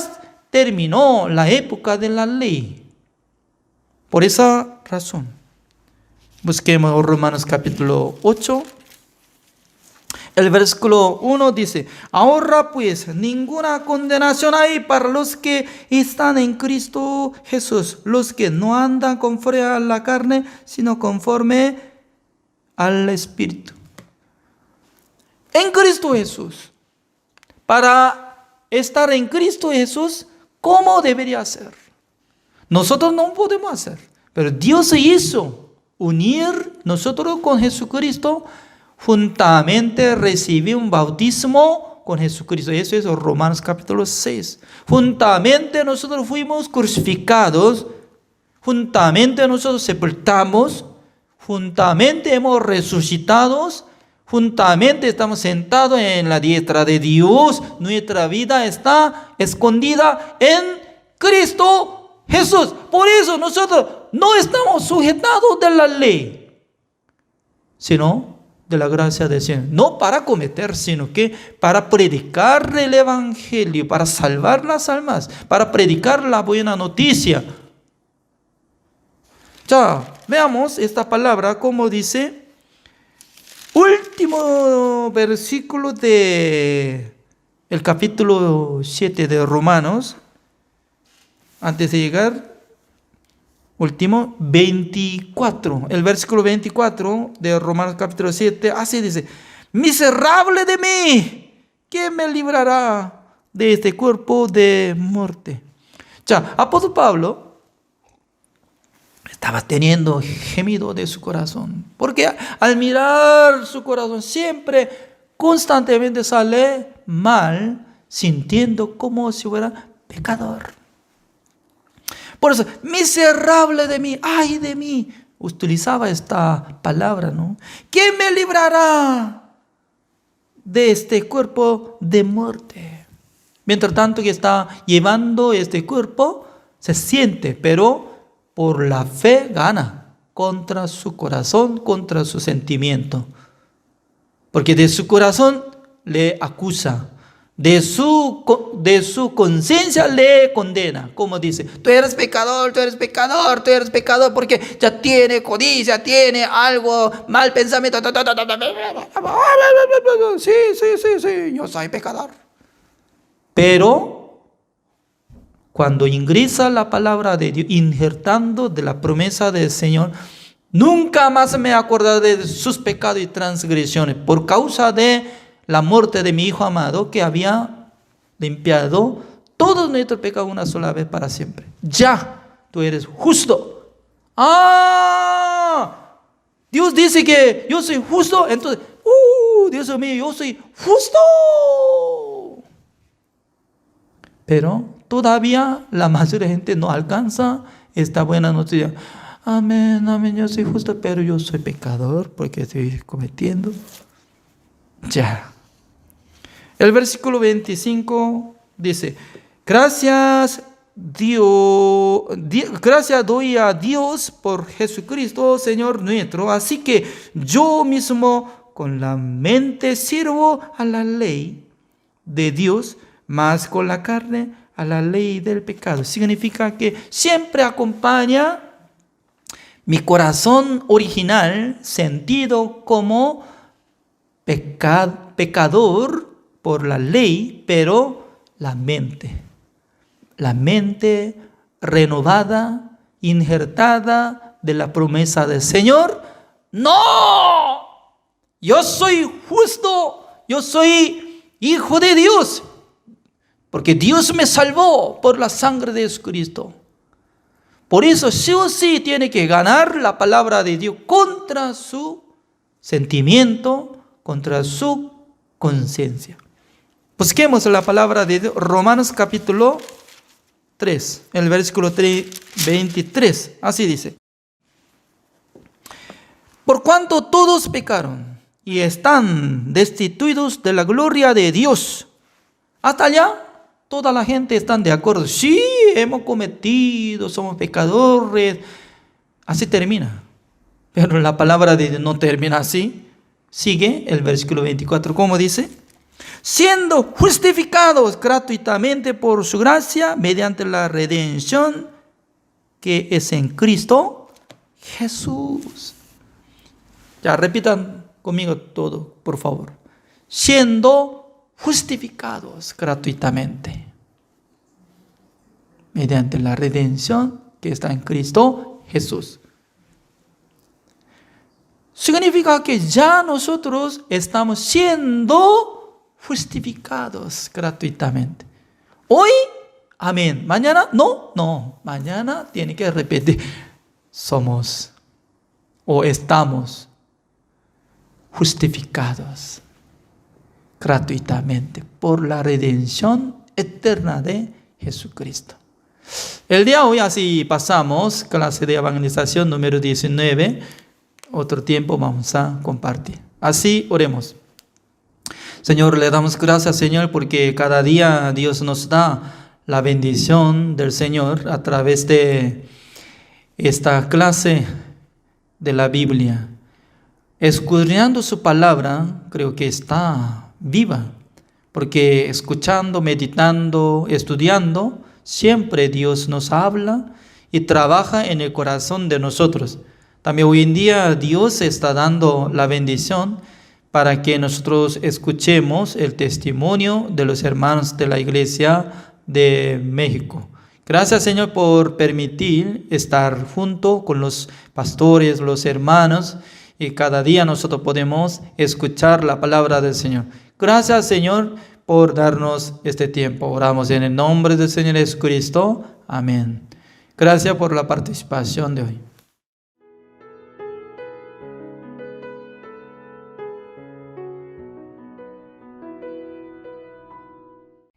terminó la época de la ley. Por esa razón, busquemos Romanos capítulo 8. El versículo 1 dice: ahora pues ninguna condenación hay para los que están en Cristo Jesús, los que no andan conforme a la carne, sino conforme al Espíritu. En Cristo Jesús. Para estar en Cristo Jesús, ¿cómo debería ser? Nosotros no podemos hacer, pero Dios hizo unir nosotros con Jesucristo. Juntamente recibí un bautismo con Jesucristo. Eso es Romanos capítulo 6. Juntamente nosotros fuimos crucificados. Juntamente nosotros sepultamos. Juntamente hemos resucitado. Juntamente estamos sentados en la diestra de Dios. Nuestra vida está escondida en Cristo Jesús. Por eso nosotros no estamos sujetados de la ley, sino de la gracia del Señor. No para cometer, sino que para predicar el Evangelio, para salvar las almas, para predicar la buena noticia. Ya, veamos esta palabra como dice. Último versículo de el capítulo 7 de Romanos. Antes de llegar, último, 24. El versículo 24 de Romanos capítulo 7, así dice: miserable de mí, ¿quién me librará de este cuerpo de muerte? Ya, apóstol Pablo estaba teniendo gemido de su corazón, porque al mirar su corazón siempre, constantemente sale mal, sintiendo como si fuera pecador. Por eso, miserable de mí, ay de mí, utilizaba esta palabra, ¿no? ¿Quién me librará de este cuerpo de muerte? Mientras tanto que está llevando este cuerpo, se siente, pero por la fe gana contra su corazón, contra su sentimiento. Porque de su corazón le acusa. De su conciencia le condena. Como dice: tú eres pecador, tú eres pecador, tú eres pecador, porque ya tiene codicia, tiene algo, mal pensamiento. Sí, yo soy pecador. Pero cuando ingresa la palabra de Dios, injertando de la promesa del Señor, nunca más me acordaré de sus pecados y transgresiones, por causa de la muerte de mi Hijo amado, que había limpiado todos nuestros pecados una sola vez para siempre. Ya, tú eres justo. Dios dice que yo soy justo, entonces, Dios mío, yo soy justo. Pero todavía la mayoría de gente no alcanza esta buena noticia. Amén, amén, yo soy justo, pero yo soy pecador porque estoy cometiendo. Ya. El versículo 25 dice: gracias doy a Dios por Jesucristo, Señor nuestro. Así que yo mismo con la mente sirvo a la ley de Dios, más con la carne a la ley del pecado. Significa que siempre acompaña mi corazón original, sentido como pecador por la ley, pero la mente renovada, injertada de la promesa del Señor. No, yo soy justo, yo soy hijo de Dios, porque Dios me salvó por la sangre de Jesucristo. Por eso sí o sí tiene que ganar la palabra de Dios contra su sentimiento, contra su conciencia. Busquemos la palabra de Dios, Romanos capítulo 3, el versículo 23, así dice: por cuanto todos pecaron y están destituidos de la gloria de Dios. Hasta allá toda la gente está de acuerdo. Sí, hemos cometido, somos pecadores. Así termina. Pero la palabra de Dios no termina así. Sigue el versículo 24, ¿cómo dice? siendo justificados gratuitamente por su gracia mediante la redención que es en Cristo Jesús. Ya repitan conmigo todo, por favor. Siendo justificados gratuitamente mediante la redención que está en Cristo Jesús. Significa que ya nosotros estamos siendo justificados gratuitamente. Hoy, amén. Mañana, no. Mañana tiene que repetir. Somos o estamos justificados gratuitamente por la redención eterna de Jesucristo. El día de hoy así pasamos clase de evangelización número 19. Otro tiempo vamos a compartir. Así oremos. Señor, le damos gracias, Señor, porque cada día Dios nos da la bendición del Señor a través de esta clase de la Biblia. Escudriñando su palabra, creo que está viva, porque escuchando, meditando, estudiando, siempre Dios nos habla y trabaja en el corazón de nosotros. También hoy en día Dios está dando la bendición para que nosotros escuchemos el testimonio de los hermanos de la Iglesia de México. Gracias, Señor, por permitir estar junto con los pastores, los hermanos, y cada día nosotros podemos escuchar la palabra del Señor. Gracias, Señor, por darnos este tiempo. Oramos en el nombre del Señor Jesucristo. Amén. Gracias por la participación de hoy.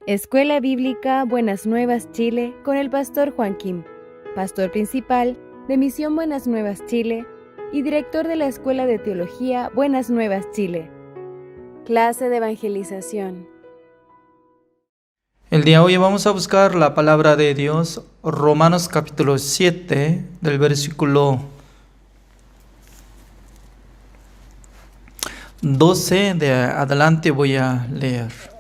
Escuela Bíblica Buenas Nuevas Chile con el pastor Juan Kim, pastor principal de Misión Buenas Nuevas Chile y director de la Escuela de Teología Buenas Nuevas Chile. Clase de evangelización. El día de hoy vamos a buscar la palabra de Dios, Romanos capítulo 7, del versículo 12 de adelante voy a leer.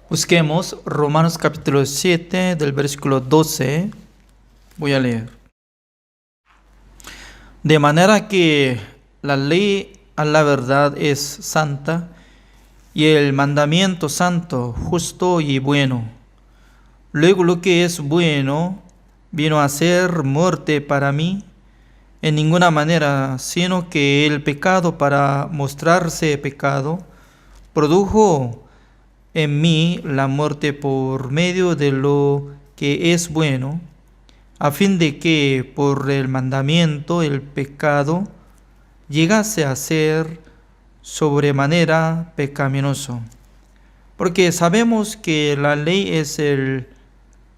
Busquemos Romanos capítulo 7 del versículo 12. Voy a leer. De manera que la ley a la verdad es santa y el mandamiento santo, justo y bueno. Luego lo que es bueno vino a ser muerte para mí en ninguna manera, sino que el pecado para mostrarse pecado produjo en mí la muerte por medio de lo que es bueno, a fin de que por el mandamiento el pecado llegase a ser sobremanera pecaminoso. Porque sabemos que la ley es el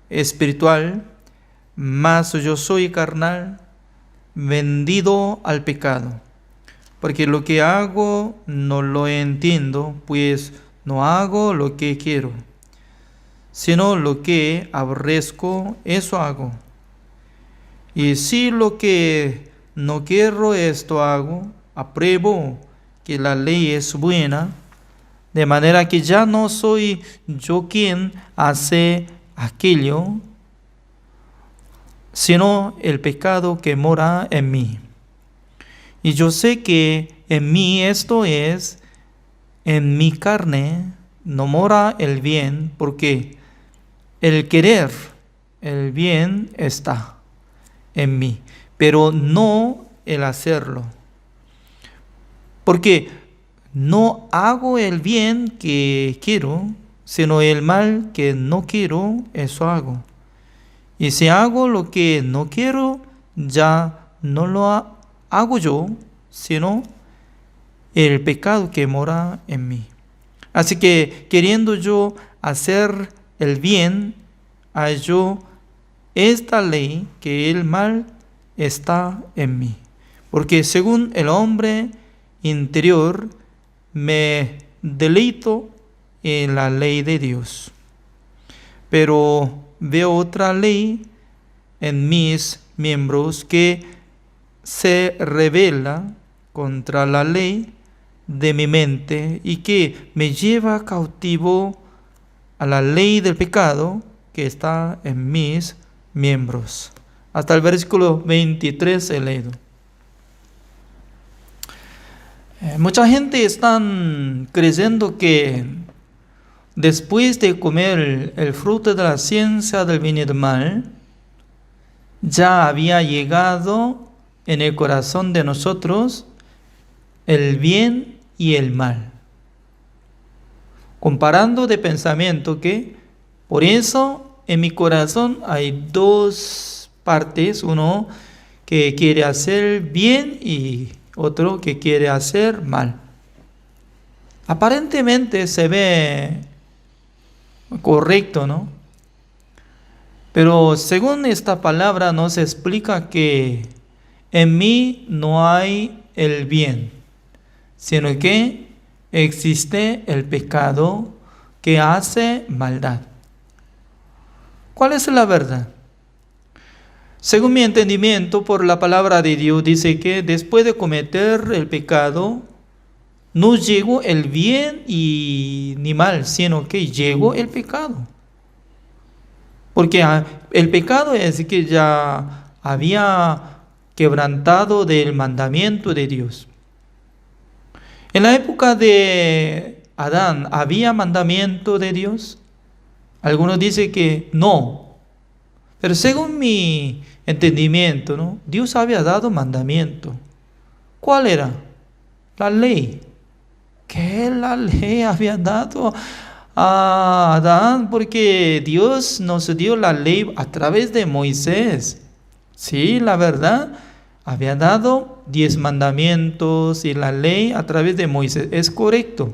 espiritual, mas yo soy carnal, vendido al pecado. Porque lo que hago no lo entiendo, pues no hago lo que quiero, sino lo que aborrezco, eso hago. Y si lo que no quiero, esto hago, apruebo que la ley es buena, de manera que ya no soy yo quien hace aquello, sino el pecado que mora en mí. Y yo sé que en mí, esto es, en mi carne, no mora el bien, porque el querer el bien está en mí, pero no el hacerlo. Porque no hago el bien que quiero, sino el mal que no quiero, eso hago. Y si hago lo que no quiero, ya no lo hago yo, sino el pecado que mora en mí. Así que queriendo yo hacer el bien, hallo esta ley, que el mal está en mí. Porque según el hombre interior me deleito en la ley de Dios. Pero veo otra ley en mis miembros que se rebela contra la ley de mi mente y que me lleva cautivo a la ley del pecado que está en mis miembros. Hasta el versículo 23 he leído. Mucha gente está creyendo que después de comer el fruto de la ciencia del bien y del mal, ya había llegado en el corazón de nosotros el bien y el mal. Comparando de pensamiento que, por eso en mi corazón hay dos partes, uno que quiere hacer bien y otro que quiere hacer mal. Aparentemente se ve correcto, ¿no? Pero según esta palabra nos explica que en mí no hay el bien, sino que existe el pecado que hace maldad. ¿Cuál es la verdad? Según mi entendimiento por la palabra de Dios, dice que después de cometer el pecado, no llegó el bien y ni mal, sino que llegó el pecado. Porque el pecado es que ya había quebrantado del mandamiento de Dios. En la época de Adán, ¿había mandamiento de Dios? Algunos dicen que no. Pero según mi entendimiento, ¿no? Dios había dado mandamiento. ¿Cuál era? La ley. ¿Qué la ley había dado a Adán? Porque Dios nos dio la ley a través de Moisés. Sí, la verdad, había dado 10 mandamientos y la ley a través de Moisés. Es correcto.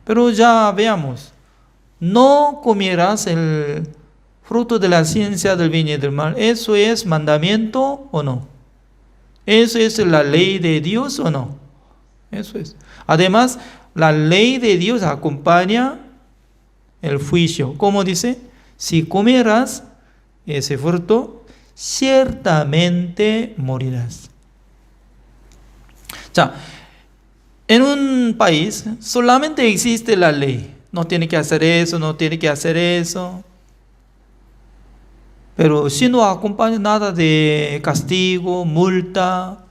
Pero ya veamos. No comerás el fruto de la ciencia del bien y del mal. ¿Eso es mandamiento o no? ¿Eso es la ley de Dios o no? Eso es. Además, la ley de Dios acompaña el juicio. ¿Cómo dice? Si comerás ese fruto, ciertamente morirás. Ya, en un país solamente existe la ley. No tiene que hacer eso, no tiene que hacer eso. Pero si no acompaña nada de castigo, multa,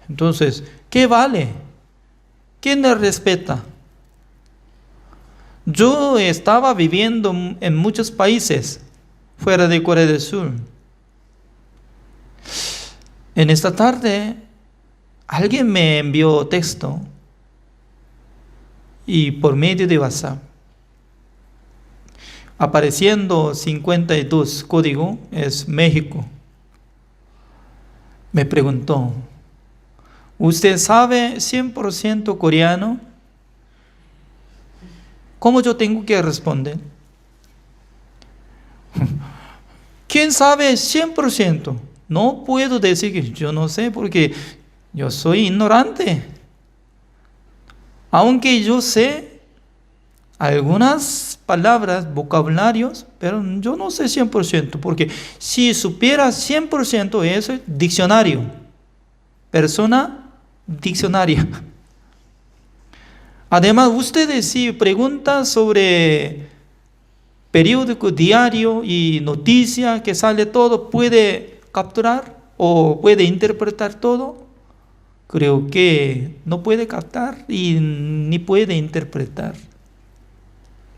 entonces, ¿qué vale? ¿Quién le respeta? Yo estaba viviendo en muchos países fuera de Corea del Sur. En esta tarde, alguien me envió texto y por medio de WhatsApp, apareciendo 52 código, es México. Me preguntó, ¿usted sabe 100% coreano? ¿Cómo yo tengo que responder? ¿Quién sabe 100%? No puedo decir que yo no sé porque yo soy ignorante. Aunque yo sé algunas palabras, vocabularios, pero yo no sé 100%, porque si supiera 100% eso es diccionario, persona diccionaria. Además, ustedes si preguntan sobre periódico diario y noticia que sale todo, ¿puede capturar o puede interpretar todo? Creo que no puede captar y ni puede interpretar.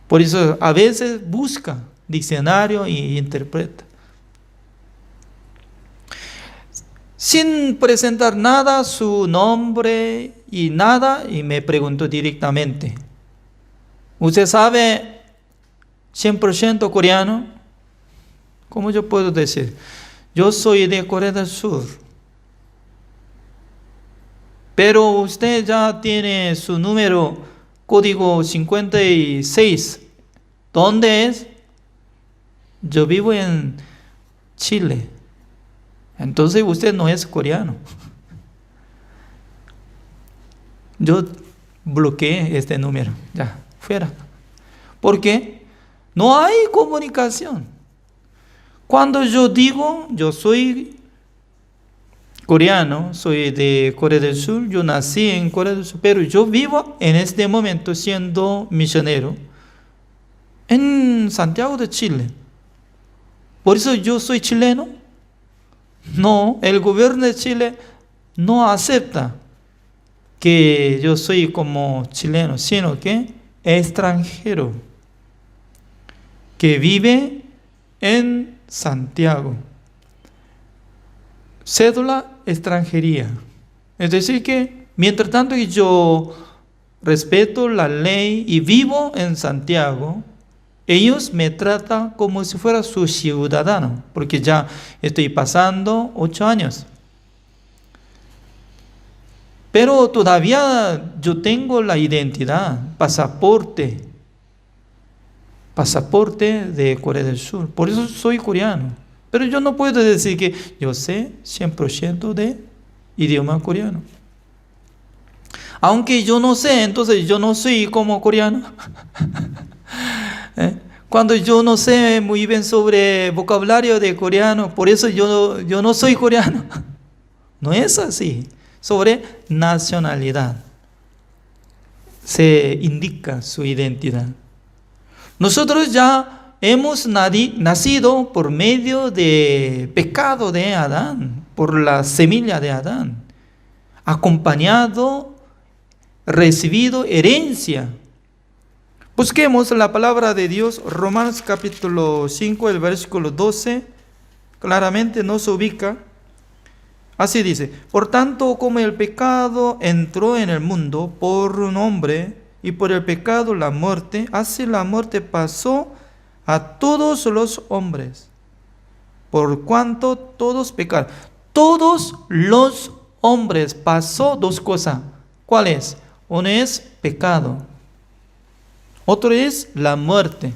Por eso a veces busca diccionario y interpreta. Sin presentar nada, su nombre y nada, y me preguntó directamente, ¿usted sabe 100% coreano? ¿Cómo yo puedo decir? Yo soy de Corea del Sur. Pero usted ya tiene su número, código 56. ¿Dónde es? Yo vivo en Chile. Entonces usted no es coreano. Yo bloqueé este número. Ya, fuera. ¿Por qué? No hay comunicación. Cuando yo digo, yo soy coreano, soy de Corea del Sur, yo nací en Corea del Sur, pero yo vivo en este momento siendo misionero. en Santiago de Chile. Por eso yo soy chileno. No, el gobierno de Chile no acepta que yo soy como chileno, sino que extranjero que vive en Santiago. Cédula extranjería. Es decir que mientras tanto que yo respeto la ley y vivo en Santiago, ellos me tratan como si fuera su ciudadano, porque ya estoy pasando 8 años. Pero todavía yo tengo la identidad, pasaporte de Corea del Sur. Por eso soy coreano. Pero yo no puedo decir que yo sé 100% de idioma coreano. Aunque yo no sé, entonces yo no soy como coreano. Cuando yo no sé muy bien sobre vocabulario de coreano, por eso yo no soy coreano. No es así. Sobre nacionalidad se indica su identidad. Nosotros ya hemos nacido por medio de pecado de Adán, por la semilla de Adán, acompañado, recibido herencia. Busquemos la palabra de Dios, Romanos capítulo 5, el versículo 12, claramente nos ubica. Así dice: por tanto, como el pecado entró en el mundo por un hombre, y por el pecado la muerte, así la muerte pasó a todos los hombres, por cuanto todos pecaron. Todos los hombres pasó 2 cosas. ¿Cuáles? Uno es pecado, otro es la muerte.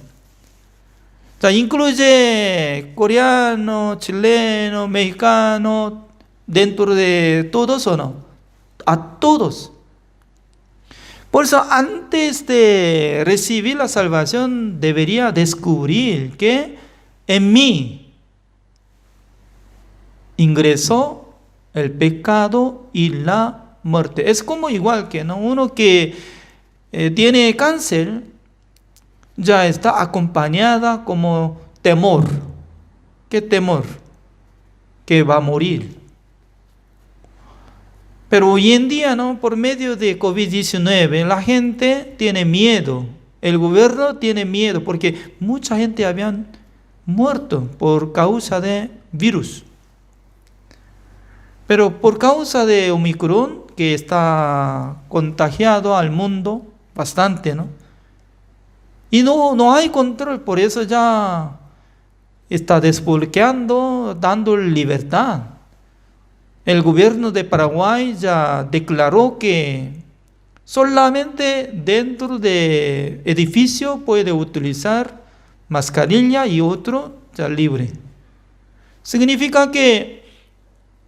O sea, incluye coreano, chileno, mexicano, dentro de todos o no, a todos. Por eso antes de recibir la salvación debería descubrir que en mí ingresó el pecado y la muerte. Es como igual que ¿no? Uno que tiene cáncer ya está acompañada como temor. ¿Qué temor? Que va a morir. Pero hoy en día, ¿no? Por medio de COVID-19, la gente tiene miedo. El gobierno tiene miedo porque mucha gente habían muerto por causa de virus. Pero por causa de Omicron, que está contagiado al mundo bastante, ¿no? Y no hay control, por eso ya está desbloqueando, dando libertad. El gobierno de Paraguay ya declaró que solamente dentro de edificio puede utilizar mascarilla y otro ya libre. Significa que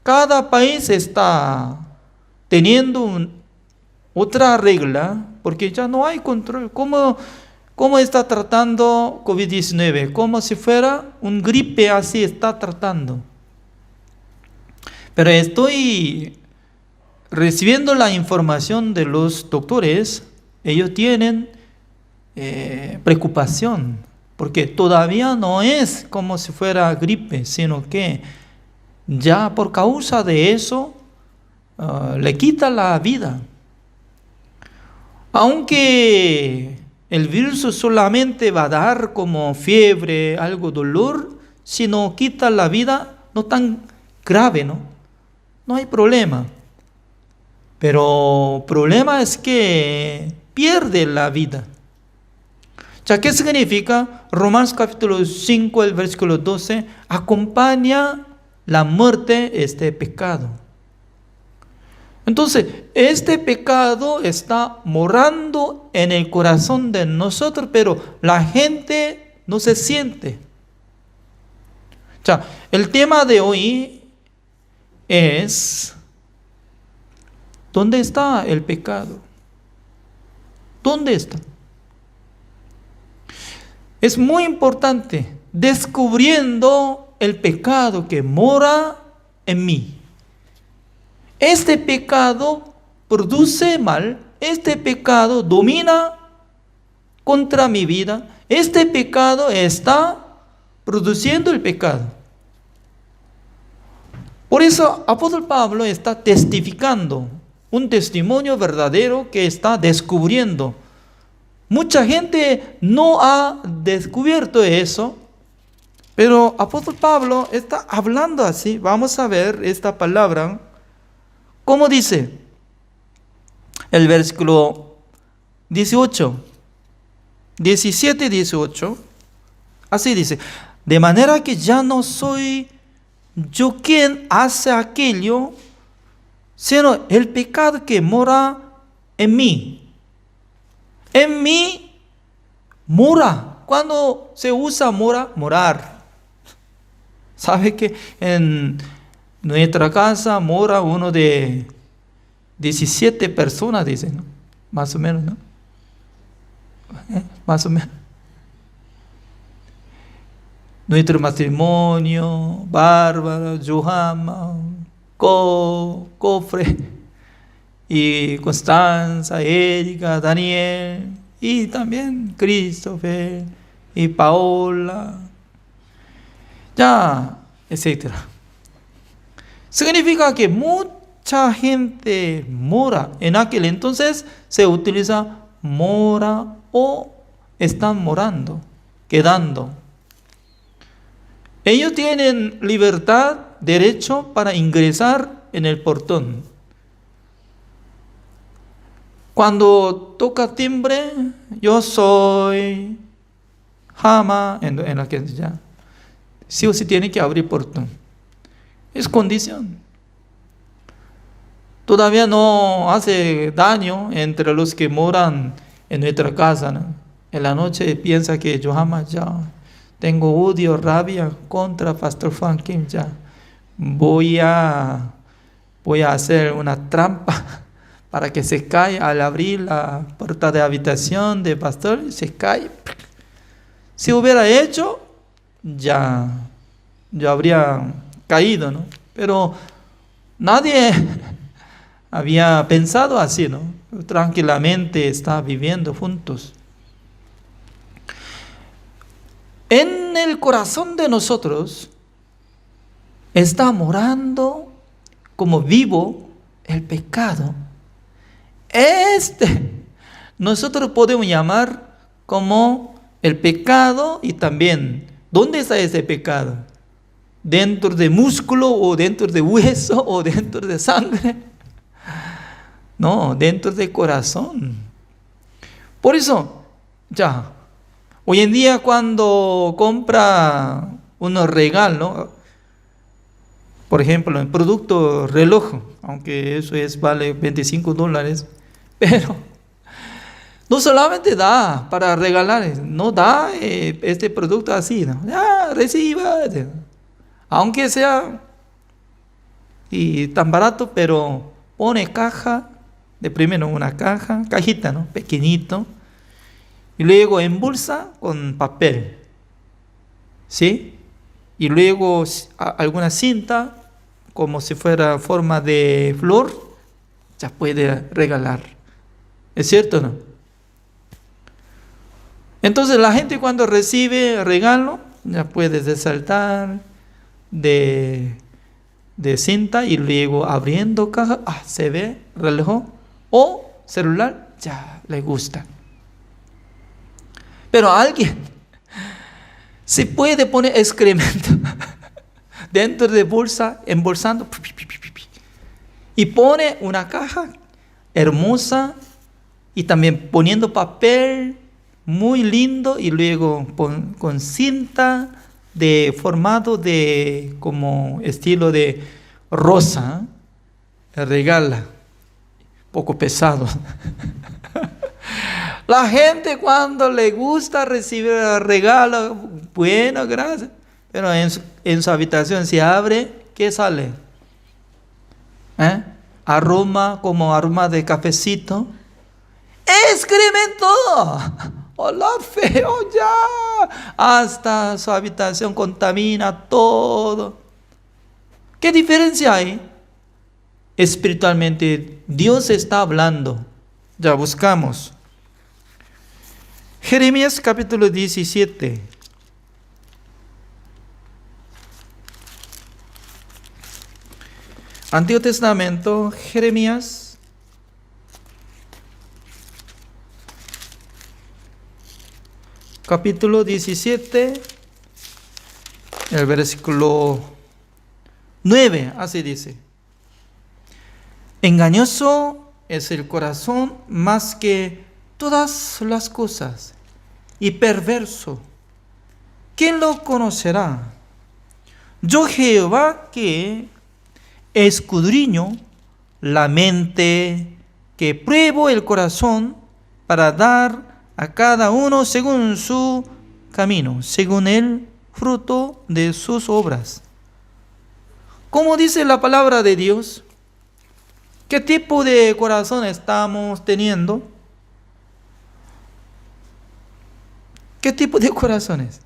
cada país está teniendo otra regla porque ya no hay control. ¿Cómo está tratando COVID-19? Como si fuera un gripe, así está tratando. Pero estoy recibiendo la información de los doctores. Ellos tienen preocupación porque todavía no es como si fuera gripe, sino que ya por causa de eso le quita la vida. Aunque el virus solamente va a dar como fiebre, algo dolor, si no quita la vida, no tan grave, ¿no? No hay problema. Pero el problema es que pierde la vida. ¿Ya qué significa? Romanos capítulo 5, el versículo 12, acompaña la muerte este pecado. Entonces, este pecado está morando en el corazón de nosotros, pero la gente no se siente. O sea, el tema de hoy es: ¿dónde está el pecado? ¿Dónde está? Es muy importante descubriendo el pecado que mora en mí. Este pecado produce mal, este pecado domina contra mi vida, este pecado está produciendo el pecado. Por eso apóstol Pablo está testificando un testimonio verdadero que está descubriendo. Mucha gente no ha descubierto eso, pero apóstol Pablo está hablando así. Vamos a ver esta palabra. ¿Cómo dice? El versículo 18, 17 y 18. Así dice: de manera que ya no soy yo quien hace aquello, sino el pecado que mora en mí. En mí mora. Cuando se usa morar. ¿Sabe que en nuestra casa mora uno de 17 personas, dicen, ¿no? Más o menos, ¿no? Más o menos. Nuestro matrimonio, Bárbara, Johanna, Cofre, y Constanza, Erika, Daniel, y también Christopher, y Paola, ya, etc. Significa que mucha gente mora. En aquel entonces se utiliza mora o están morando, quedando. Ellos tienen libertad, derecho para ingresar en el portón. Cuando toca timbre, yo soy Jama, en la que ya, sí o sí tiene que abrir portón. Es condición. Todavía no hace daño entre los que moran en nuestra casa, ¿no? En la noche piensa que yo jamás ya tengo odio, rabia contra Pastor Juan Kim, ya voy a hacer una trampa para que se caiga al abrir la puerta de habitación de pastor y se cae. Si hubiera hecho, ya habría caído, ¿no? Pero nadie había pensado así, ¿no? Tranquilamente está viviendo juntos. En el corazón de nosotros está morando como vivo el pecado. Nosotros podemos llamar como el pecado. Y también, ¿dónde está ese pecado? ¿Dentro de músculo o dentro de hueso o dentro de sangre? No, dentro del corazón. Por eso, ya, hoy en día cuando compra unos regalos, por ejemplo, en producto reloj, aunque eso vale $25, pero no solamente da para regalar, no da este producto así, ¿no? Ya, reciba, aunque sea y tan barato, pero pone caja, de primero una cajita, ¿no? Pequeñito, y luego embolsa con papel, ¿sí? Y luego alguna cinta, como si fuera forma de flor, ya puede regalar. ¿Es cierto o no? Entonces la gente cuando recibe regalo, ya puede resaltar de cinta y luego abriendo caja, se ve reloj o celular, ya le gusta. Pero alguien se puede poner excremento dentro de bolsa, embolsando, y pone una caja hermosa y también poniendo papel muy lindo y luego con cinta de formato de como estilo de rosa, regala, poco pesado. La gente cuando le gusta recibir regalo, bueno, gracias, pero en su habitación se abre, ¿qué sale? Aroma, como aroma de cafecito, excremento, olor feo ya, hasta su habitación contamina todo. ¿Qué diferencia hay? Espiritualmente Dios está hablando. Ya buscamos Jeremías capítulo 17. Antiguo Testamento, Jeremías capítulo 17, el versículo 9, así dice: engañoso es el corazón más que todas las cosas, y perverso, ¿quién lo conocerá? Yo, Jehová, que escudriño la mente, que pruebo el corazón, para dar a cada uno según su camino, según el fruto de sus obras. ¿Cómo dice la palabra de Dios? ¿Qué tipo de corazón estamos teniendo? ¿Qué tipo de corazones?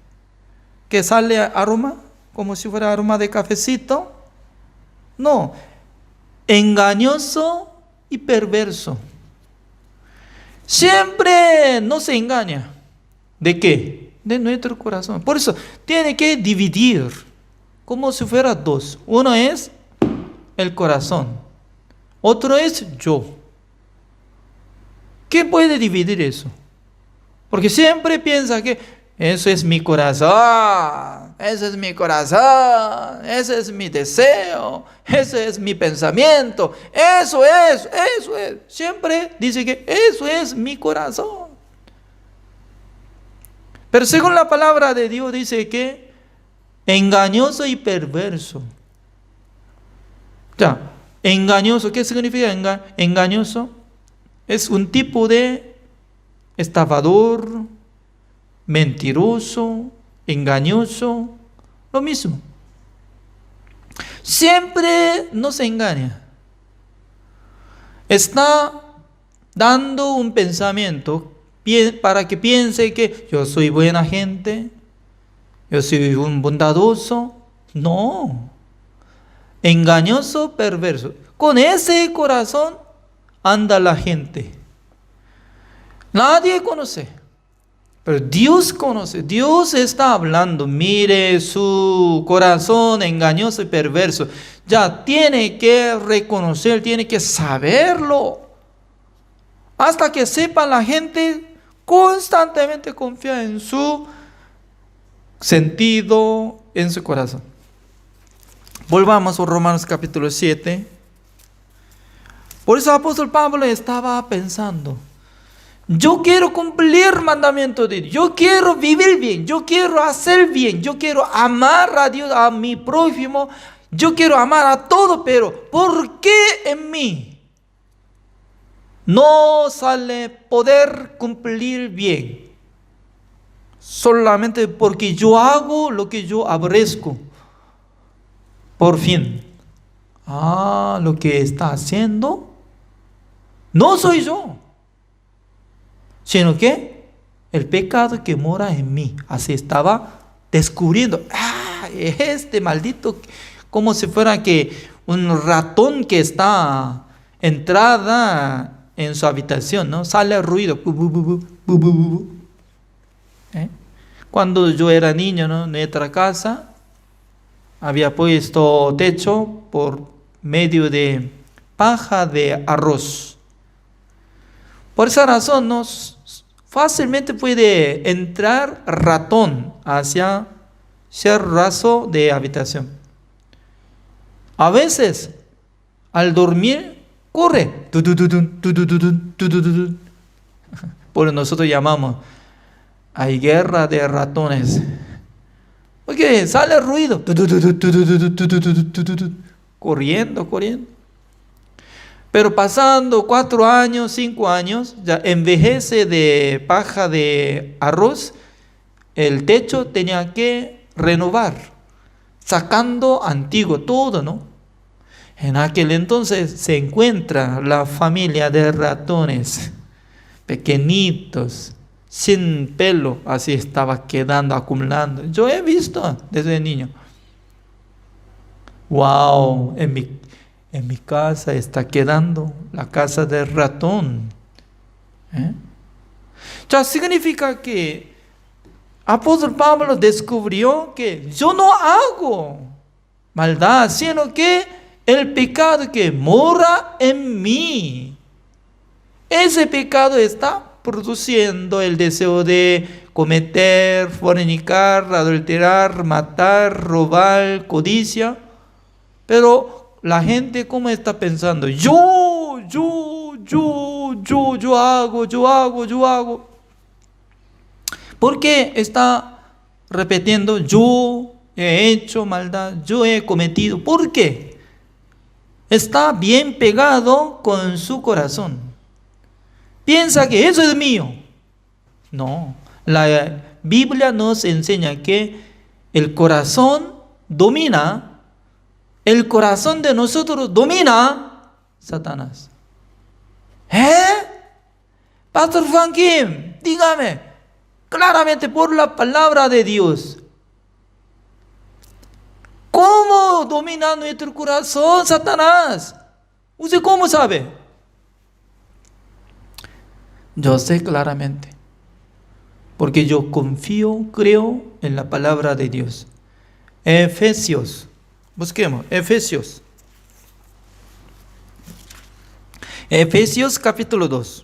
¿Que sale aroma? Como si fuera aroma de cafecito. No, engañoso y perverso. Siempre nos engaña. ¿De qué? De nuestro corazón. Por eso tiene que dividir como si fuera dos. Uno es el corazón, otro es yo. ¿Qué puede dividir eso? Porque siempre piensa que eso es mi corazón, ese es mi corazón, ese es mi deseo, ese es mi pensamiento, eso es. Siempre dice que eso es mi corazón. Pero según la palabra de Dios dice que engañoso y perverso. Ya, engañoso, ¿qué significa engañoso? Es un tipo de estafador, mentiroso, engañoso, lo mismo. Siempre nos engaña. Está dando un pensamiento para que piense que yo soy buena gente, yo soy un bondadoso. No. Engañoso, perverso. Con ese corazón anda la gente. Nadie conoce. Pero Dios conoce, Dios está hablando. Mire su corazón engañoso y perverso. Ya tiene que reconocer, tiene que saberlo. Hasta que sepa la gente, constantemente confía en su sentido, en su corazón. Volvamos a Romanos capítulo 7. Por eso el apóstol Pablo estaba pensando: yo quiero cumplir el mandamiento de Dios. Yo quiero vivir bien. Yo quiero hacer bien. Yo quiero amar a Dios, a mi prójimo. Yo quiero amar a todo, pero ¿por qué en mí no sale poder cumplir bien? Solamente porque yo hago lo que yo aborrezco. Por fin. Lo que está haciendo no soy yo, sino que el pecado que mora en mí. Así estaba descubriendo. Este maldito, como si fuera que un ratón que está entrada en su habitación, ¿no? Sale el ruido. Cuando yo era niño, ¿no? En nuestra casa había puesto techo por medio de paja de arroz. Por esa razón, ¿no? Fácilmente puede entrar ratón hacia ese raso de habitación. A veces, al dormir, corre. Por nosotros llamamos, hay guerra de ratones. Porque sale el ruido. Corriendo. Pero pasando 4 años, 5 años, ya envejece de paja de arroz, el techo tenía que renovar, sacando antiguo todo, ¿no? En aquel entonces se encuentra la familia de ratones, pequeñitos, sin pelo, así estaba quedando, acumulando. Yo he visto desde niño. ¡Wow! En mi casa está quedando la casa del ratón. Ya significa que apóstol Pablo descubrió que yo no hago maldad, sino que el pecado que mora en mí, ese pecado está produciendo el deseo de cometer, fornicar, adulterar, matar, robar, codicia. Pero la gente, ¿cómo está pensando? Yo hago. ¿Por qué está repitiendo yo he hecho maldad, yo he cometido? ¿Por qué? Está bien pegado con su corazón. Piensa que eso es mío. No, la Biblia nos enseña que el corazón domina, el corazón de nosotros domina Satanás. Pastor Juan Kim, dígame claramente por la palabra de Dios, ¿cómo domina nuestro corazón Satanás? ¿Usted cómo sabe? Yo sé claramente, porque yo confío, creo en la palabra de Dios. Efesios, busquemos, Efesios capítulo 2.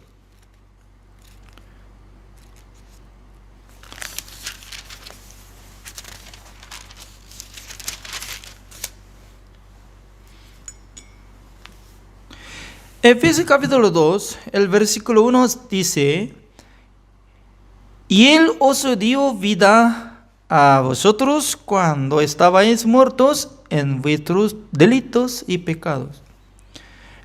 Efesios capítulo 2, el versículo 1 dice: y Él os dio vida a vosotros cuando estabais muertos en vuestros delitos y pecados,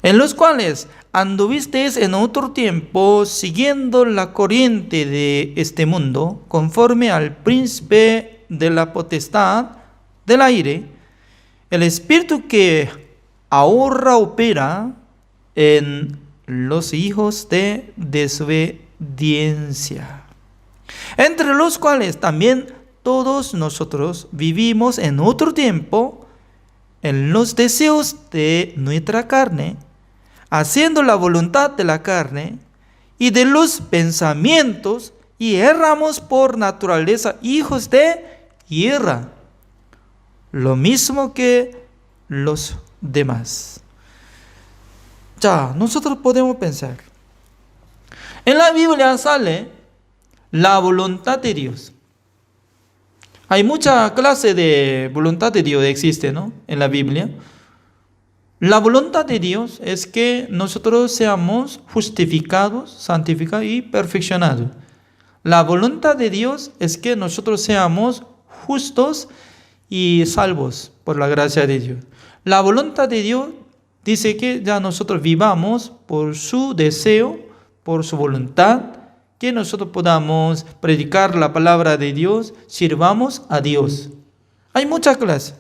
en los cuales anduvisteis en otro tiempo, siguiendo la corriente de este mundo, conforme al príncipe de la potestad del aire, el espíritu que ahora opera en los hijos de desobediencia, entre los cuales también todos nosotros vivimos en otro tiempo en los deseos de nuestra carne, haciendo la voluntad de la carne y de los pensamientos, y éramos por naturaleza hijos de ira, lo mismo que los demás. Ya, nosotros podemos pensar. En la Biblia sale la voluntad de Dios. Hay mucha clase de voluntad de Dios existe, ¿no? En la Biblia. La voluntad de Dios es que nosotros seamos justificados, santificados y perfeccionados. La voluntad de Dios es que nosotros seamos justos y salvos por la gracia de Dios. La voluntad de Dios dice que ya nosotros vivamos por su deseo, por su voluntad, que nosotros podamos predicar la palabra de Dios, sirvamos a Dios. Hay muchas clases,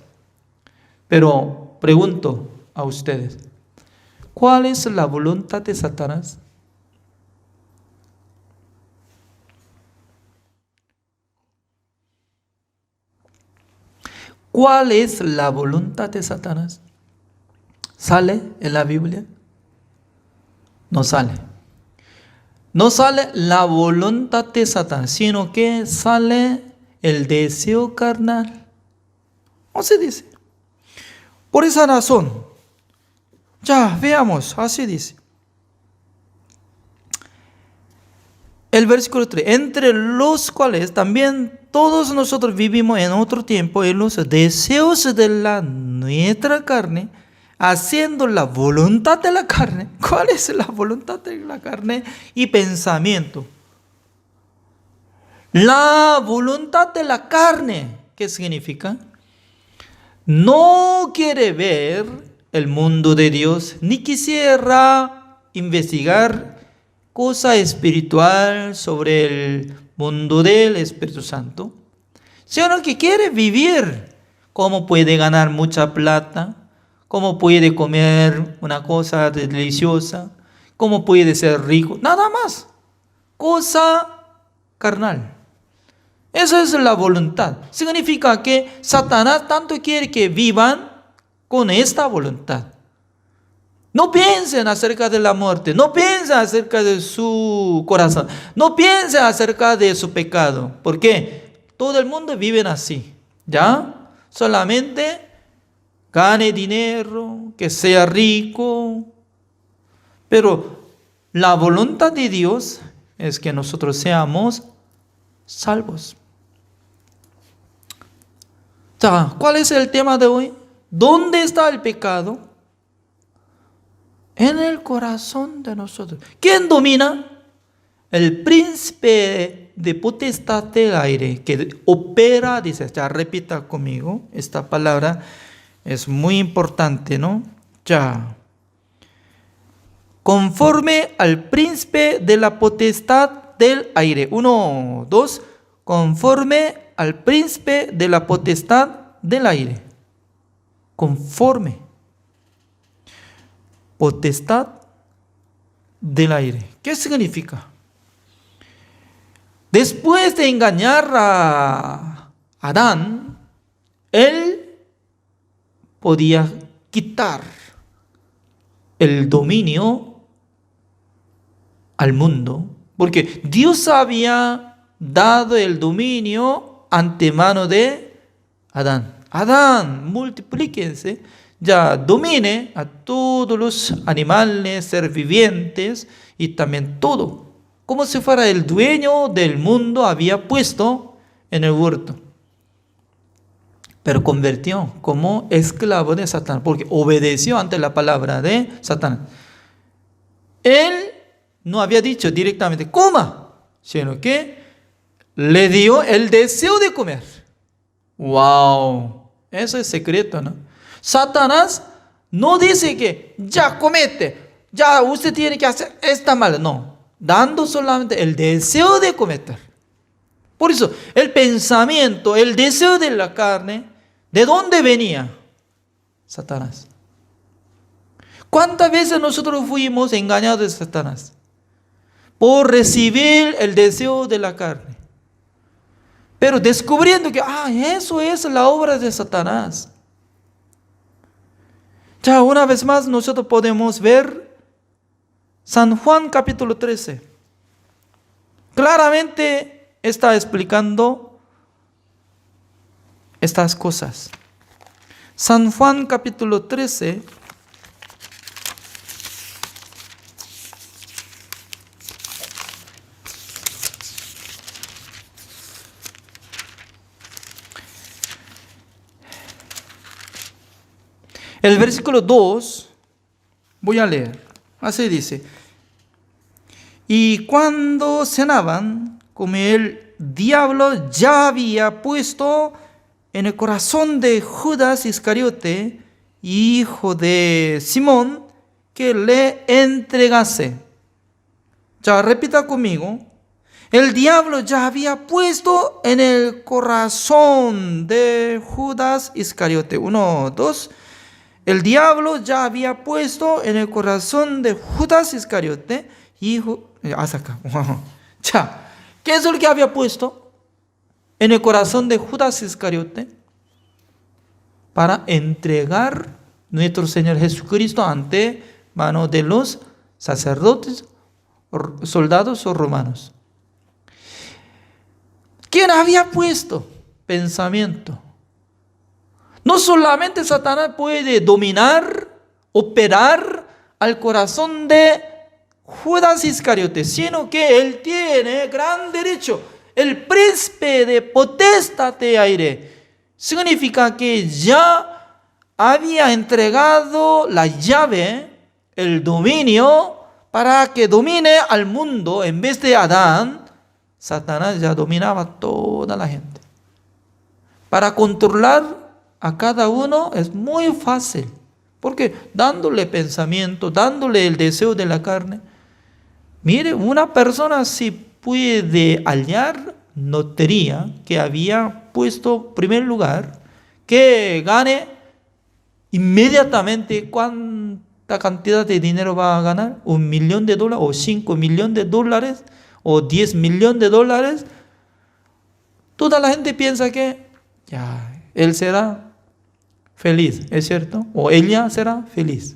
pero pregunto a ustedes, ¿cuál es la voluntad de Satanás? ¿Cuál es la voluntad de Satanás? ¿Sale en la Biblia? No sale. No sale la voluntad de Satanás, sino que sale el deseo carnal. ¿Cómo se dice? Por esa razón, ya veamos, así dice. El versículo 3, entre los cuales también todos nosotros vivimos en otro tiempo en los deseos de la nuestra carne, haciendo la voluntad de la carne. ¿Cuál es la voluntad de la carne? Y pensamiento. La voluntad de la carne, ¿qué significa? No quiere ver el mundo de Dios, ni quisiera investigar cosa espiritual sobre el mundo del Espíritu Santo, sino que quiere vivir cómo puede ganar mucha plata, cómo puede comer una cosa deliciosa, cómo puede ser rico, nada más. Cosa carnal. Eso es la voluntad. Significa que Satanás tanto quiere que vivan con esta voluntad. No piensen acerca de la muerte, no piensen acerca de su corazón, no piensen acerca de su pecado. ¿Por qué? Todo el mundo vive así, ¿ya? Solamente gane dinero, que sea rico. Pero la voluntad de Dios es que nosotros seamos salvos. Ya, ¿cuál es el tema de hoy? ¿Dónde está el pecado? En el corazón de nosotros. ¿Quién domina? El príncipe de potestad del aire, que opera, dice, ya repita conmigo, esta palabra es muy importante, ¿no? Ya. Conforme al príncipe de la potestad del aire. 1, 2. Conforme al príncipe de la potestad del aire. Conforme. Potestad del aire. ¿Qué significa? Después de engañar a Adán, él podía quitar el dominio al mundo, porque Dios había dado el dominio antemano de Adán. Adán, multiplíquense, ya domine a todos los animales, seres vivientes y también todo. Como si fuera el dueño del mundo había puesto en el huerto. Pero convirtió como esclavo de Satanás, porque obedeció ante la palabra de Satanás. Él no había dicho directamente, coma, sino que le dio el deseo de comer. ¡Wow! Eso es secreto, ¿no? Satanás no dice que ya comete, ya usted tiene que hacer esta mala. No, dando solamente el deseo de cometer. Por eso, el pensamiento, el deseo de la carne, ¿de dónde venía? Satanás. ¿Cuántas veces nosotros fuimos engañados de Satanás? Por recibir el deseo de la carne. Pero descubriendo que, eso es la obra de Satanás. Ya una vez más nosotros podemos ver San Juan capítulo 13. Claramente está explicando estas cosas. San Juan capítulo 13. El versículo 2, voy a leer, así dice: y cuando cenaban, como el diablo ya había puesto en el corazón de Judas Iscariote, hijo de Simón, que le entregase. Ya repita conmigo. El diablo ya había puesto en el corazón de Judas Iscariote. 1, 2. El diablo ya había puesto en el corazón de Judas Iscariote, hijo... ¿Qué es lo que había puesto en el corazón de Judas Iscariote? Para entregar nuestro Señor Jesucristo ante mano de los sacerdotes, soldados o romanos. ¿Quién había puesto pensamiento? No solamente Satanás puede dominar, operar al corazón de Judas Iscariote, sino que él tiene gran derecho. El príncipe de potestad de aire significa que ya había entregado la llave, el dominio, para que domine al mundo. En vez de Adán, Satanás ya dominaba a toda la gente. Para controlar a cada uno es muy fácil, porque dándole pensamiento, dándole el deseo de la carne. Mire, una persona si puede hallar notaría que había puesto en primer lugar, que gane inmediatamente cuánta cantidad de dinero va a ganar, $1 millón o $5 millones o $10 millones. Toda la gente piensa que ya él será feliz, ¿es cierto? O ella será feliz.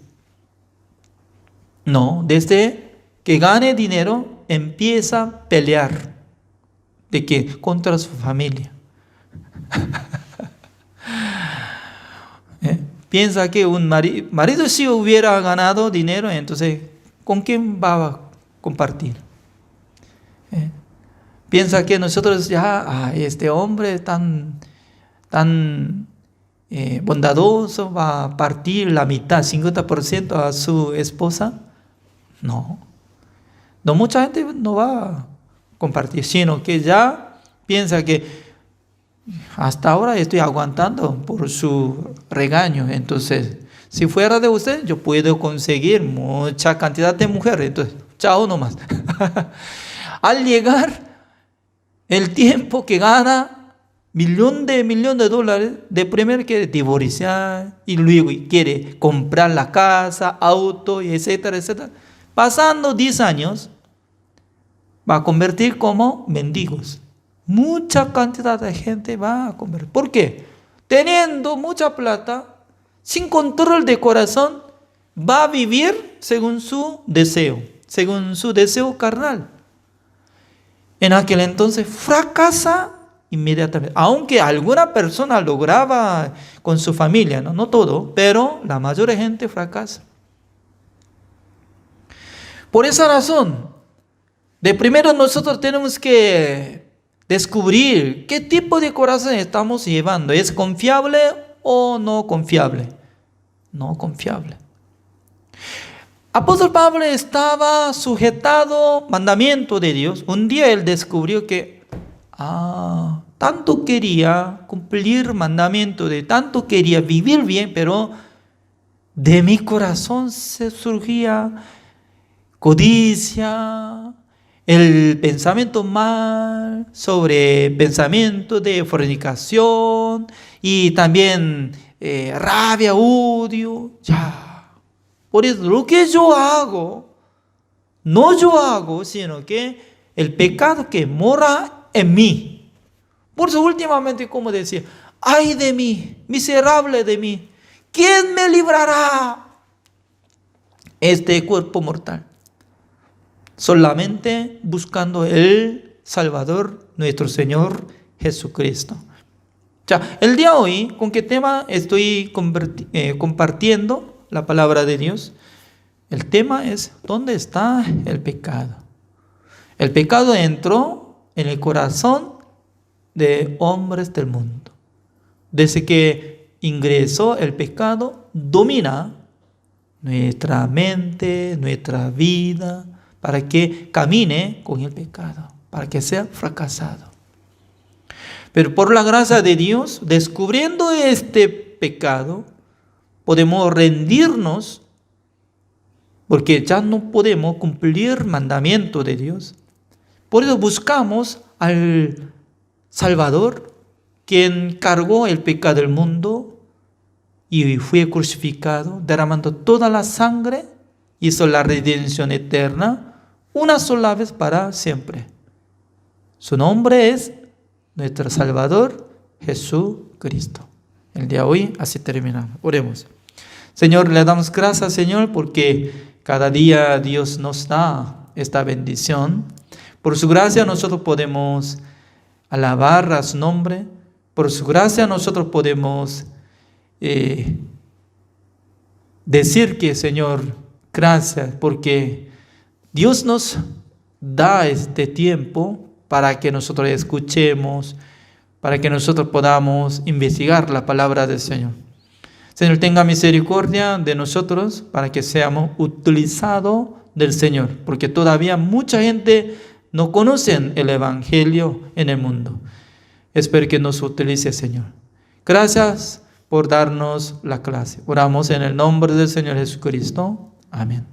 No, desde que gane dinero empieza a pelear. ¿De qué? Contra su familia. Piensa que un marido si hubiera ganado dinero, entonces ¿con quién va a compartir? Piensa que nosotros ya, este hombre tan bondadoso va a partir la mitad, 50% a su esposa. No, mucha gente no va a compartir, sino que ya piensa que hasta ahora estoy aguantando por su regaño. Entonces, si fuera de usted, yo puedo conseguir mucha cantidad de mujeres. Entonces, chao nomás. Al llegar el tiempo que gana millones de dólares, de primero quiere divorciar y luego quiere comprar la casa, auto, y etcétera, etcétera. Pasando 10 años, va a convertir como mendigos. Mucha cantidad de gente va a convertir. ¿Por qué? Teniendo mucha plata, sin control de corazón, va a vivir según su deseo carnal. En aquel entonces fracasa inmediatamente. Aunque alguna persona lograba con su familia, no todo, pero la mayor gente fracasa. Por esa razón, de primero nosotros tenemos que descubrir qué tipo de corazón estamos llevando. ¿Es confiable o no confiable? No confiable. Apóstol Pablo estaba sujetado al mandamiento de Dios. Un día él descubrió que tanto quería cumplir mandamiento, tanto quería vivir bien, pero de mi corazón se surgía codicia, el pensamiento mal, sobre pensamiento de fornicación y también rabia, odio. Por eso lo que yo hago, no yo hago, sino que el pecado que mora en mí. Por eso últimamente, como decía, ay de mí, miserable de mí, ¿quién me librará este cuerpo mortal? Solamente buscando el Salvador, nuestro Señor Jesucristo. El día de hoy, ¿con qué tema estoy compartiendo la palabra de Dios? El tema es, ¿dónde está el pecado? El pecado entró en el corazón de hombres del mundo. Desde que ingresó el pecado, domina nuestra mente, nuestra vida, para que camine con el pecado, para que sea fracasado. Pero por la gracia de Dios, descubriendo este pecado, podemos rendirnos, porque ya no podemos cumplir el mandamiento de Dios. Por eso buscamos al Salvador, quien cargó el pecado del mundo y fue crucificado, derramando toda la sangre, hizo la redención eterna, una sola vez para siempre. Su nombre es nuestro Salvador Jesucristo. El día de hoy así terminamos. Oremos. Señor, le damos gracias, Señor, porque cada día Dios nos da esta bendición. Por su gracia nosotros podemos alabar a su nombre. Por su gracia nosotros podemos decir que, Señor, gracias, porque Dios nos da este tiempo para que nosotros escuchemos, para que nosotros podamos investigar la palabra del Señor. Señor, tenga misericordia de nosotros para que seamos utilizados del Señor, porque todavía mucha gente no conoce el Evangelio en el mundo. Espero que nos utilice, Señor. Gracias por darnos la clase. Oramos en el nombre del Señor Jesucristo. Amén.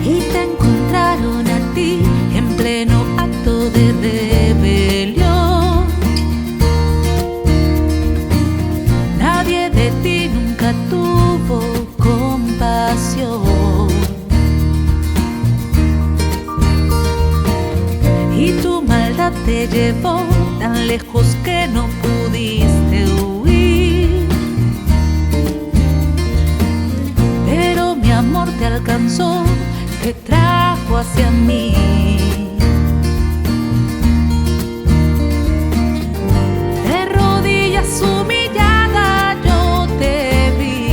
Y te encontraron a ti lejos que no pudiste huir. Pero mi amor te alcanzó, te trajo hacia mí. De rodillas humillada yo te vi.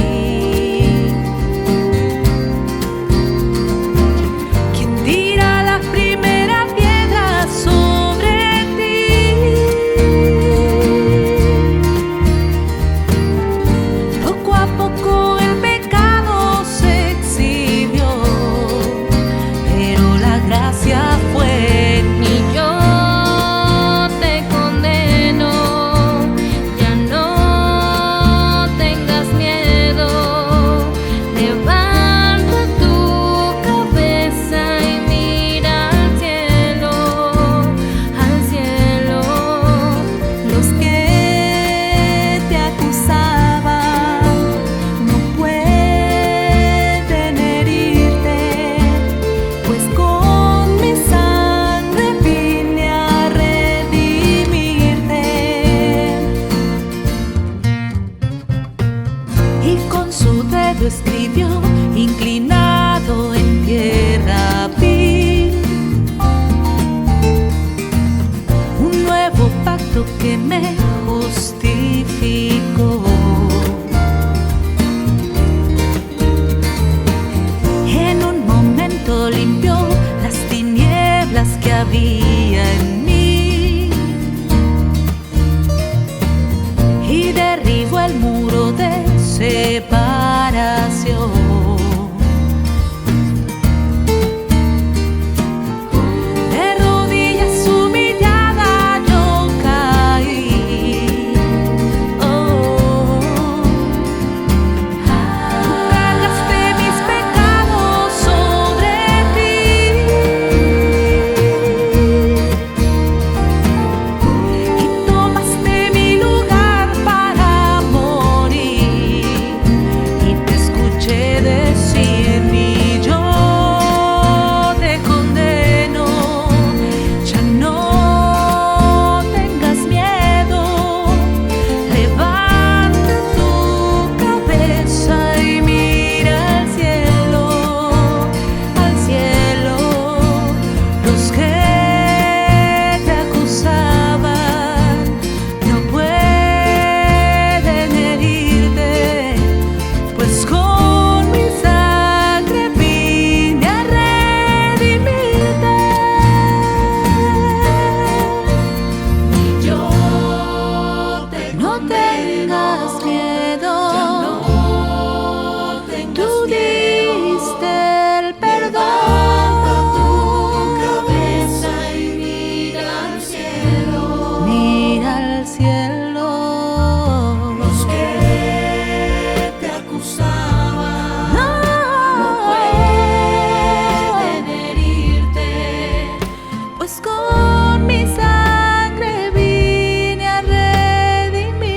¿Quién tira la primera piedra sobre ti? Poco a poco el pecado se exhibió, pero la gracia fue. Y yo te condeno, ya no tengas miedo. Levanta tu cabeza y mira al cielo, al cielo. Los que te acusaban no pueden herirte, pues con mi sangre vine a redimirte. Y con su dedo escribió, inclinado en tierra vil, un nuevo pacto que me justificó. En un momento limpió las tinieblas que había en mí y derribó el muro de separación. De rodillas humillada yo caí. Oh, cargaste mis pecados sobre ti y tomaste mi lugar para morir. Y te escuché decir, ni yo te condeno, ya no tengas miedo. Levanta tu cabeza y mira al cielo, al cielo. Los que te acusaban no pueden herirte, pues con mi sangre vine a redimirte. Yo no tengas miedo, tú diste el perdón. Tu cabeza y mira al cielo, mira al cielo. Los que te acusaban no pueden herirte, pues con mi sangre vine a redimirte.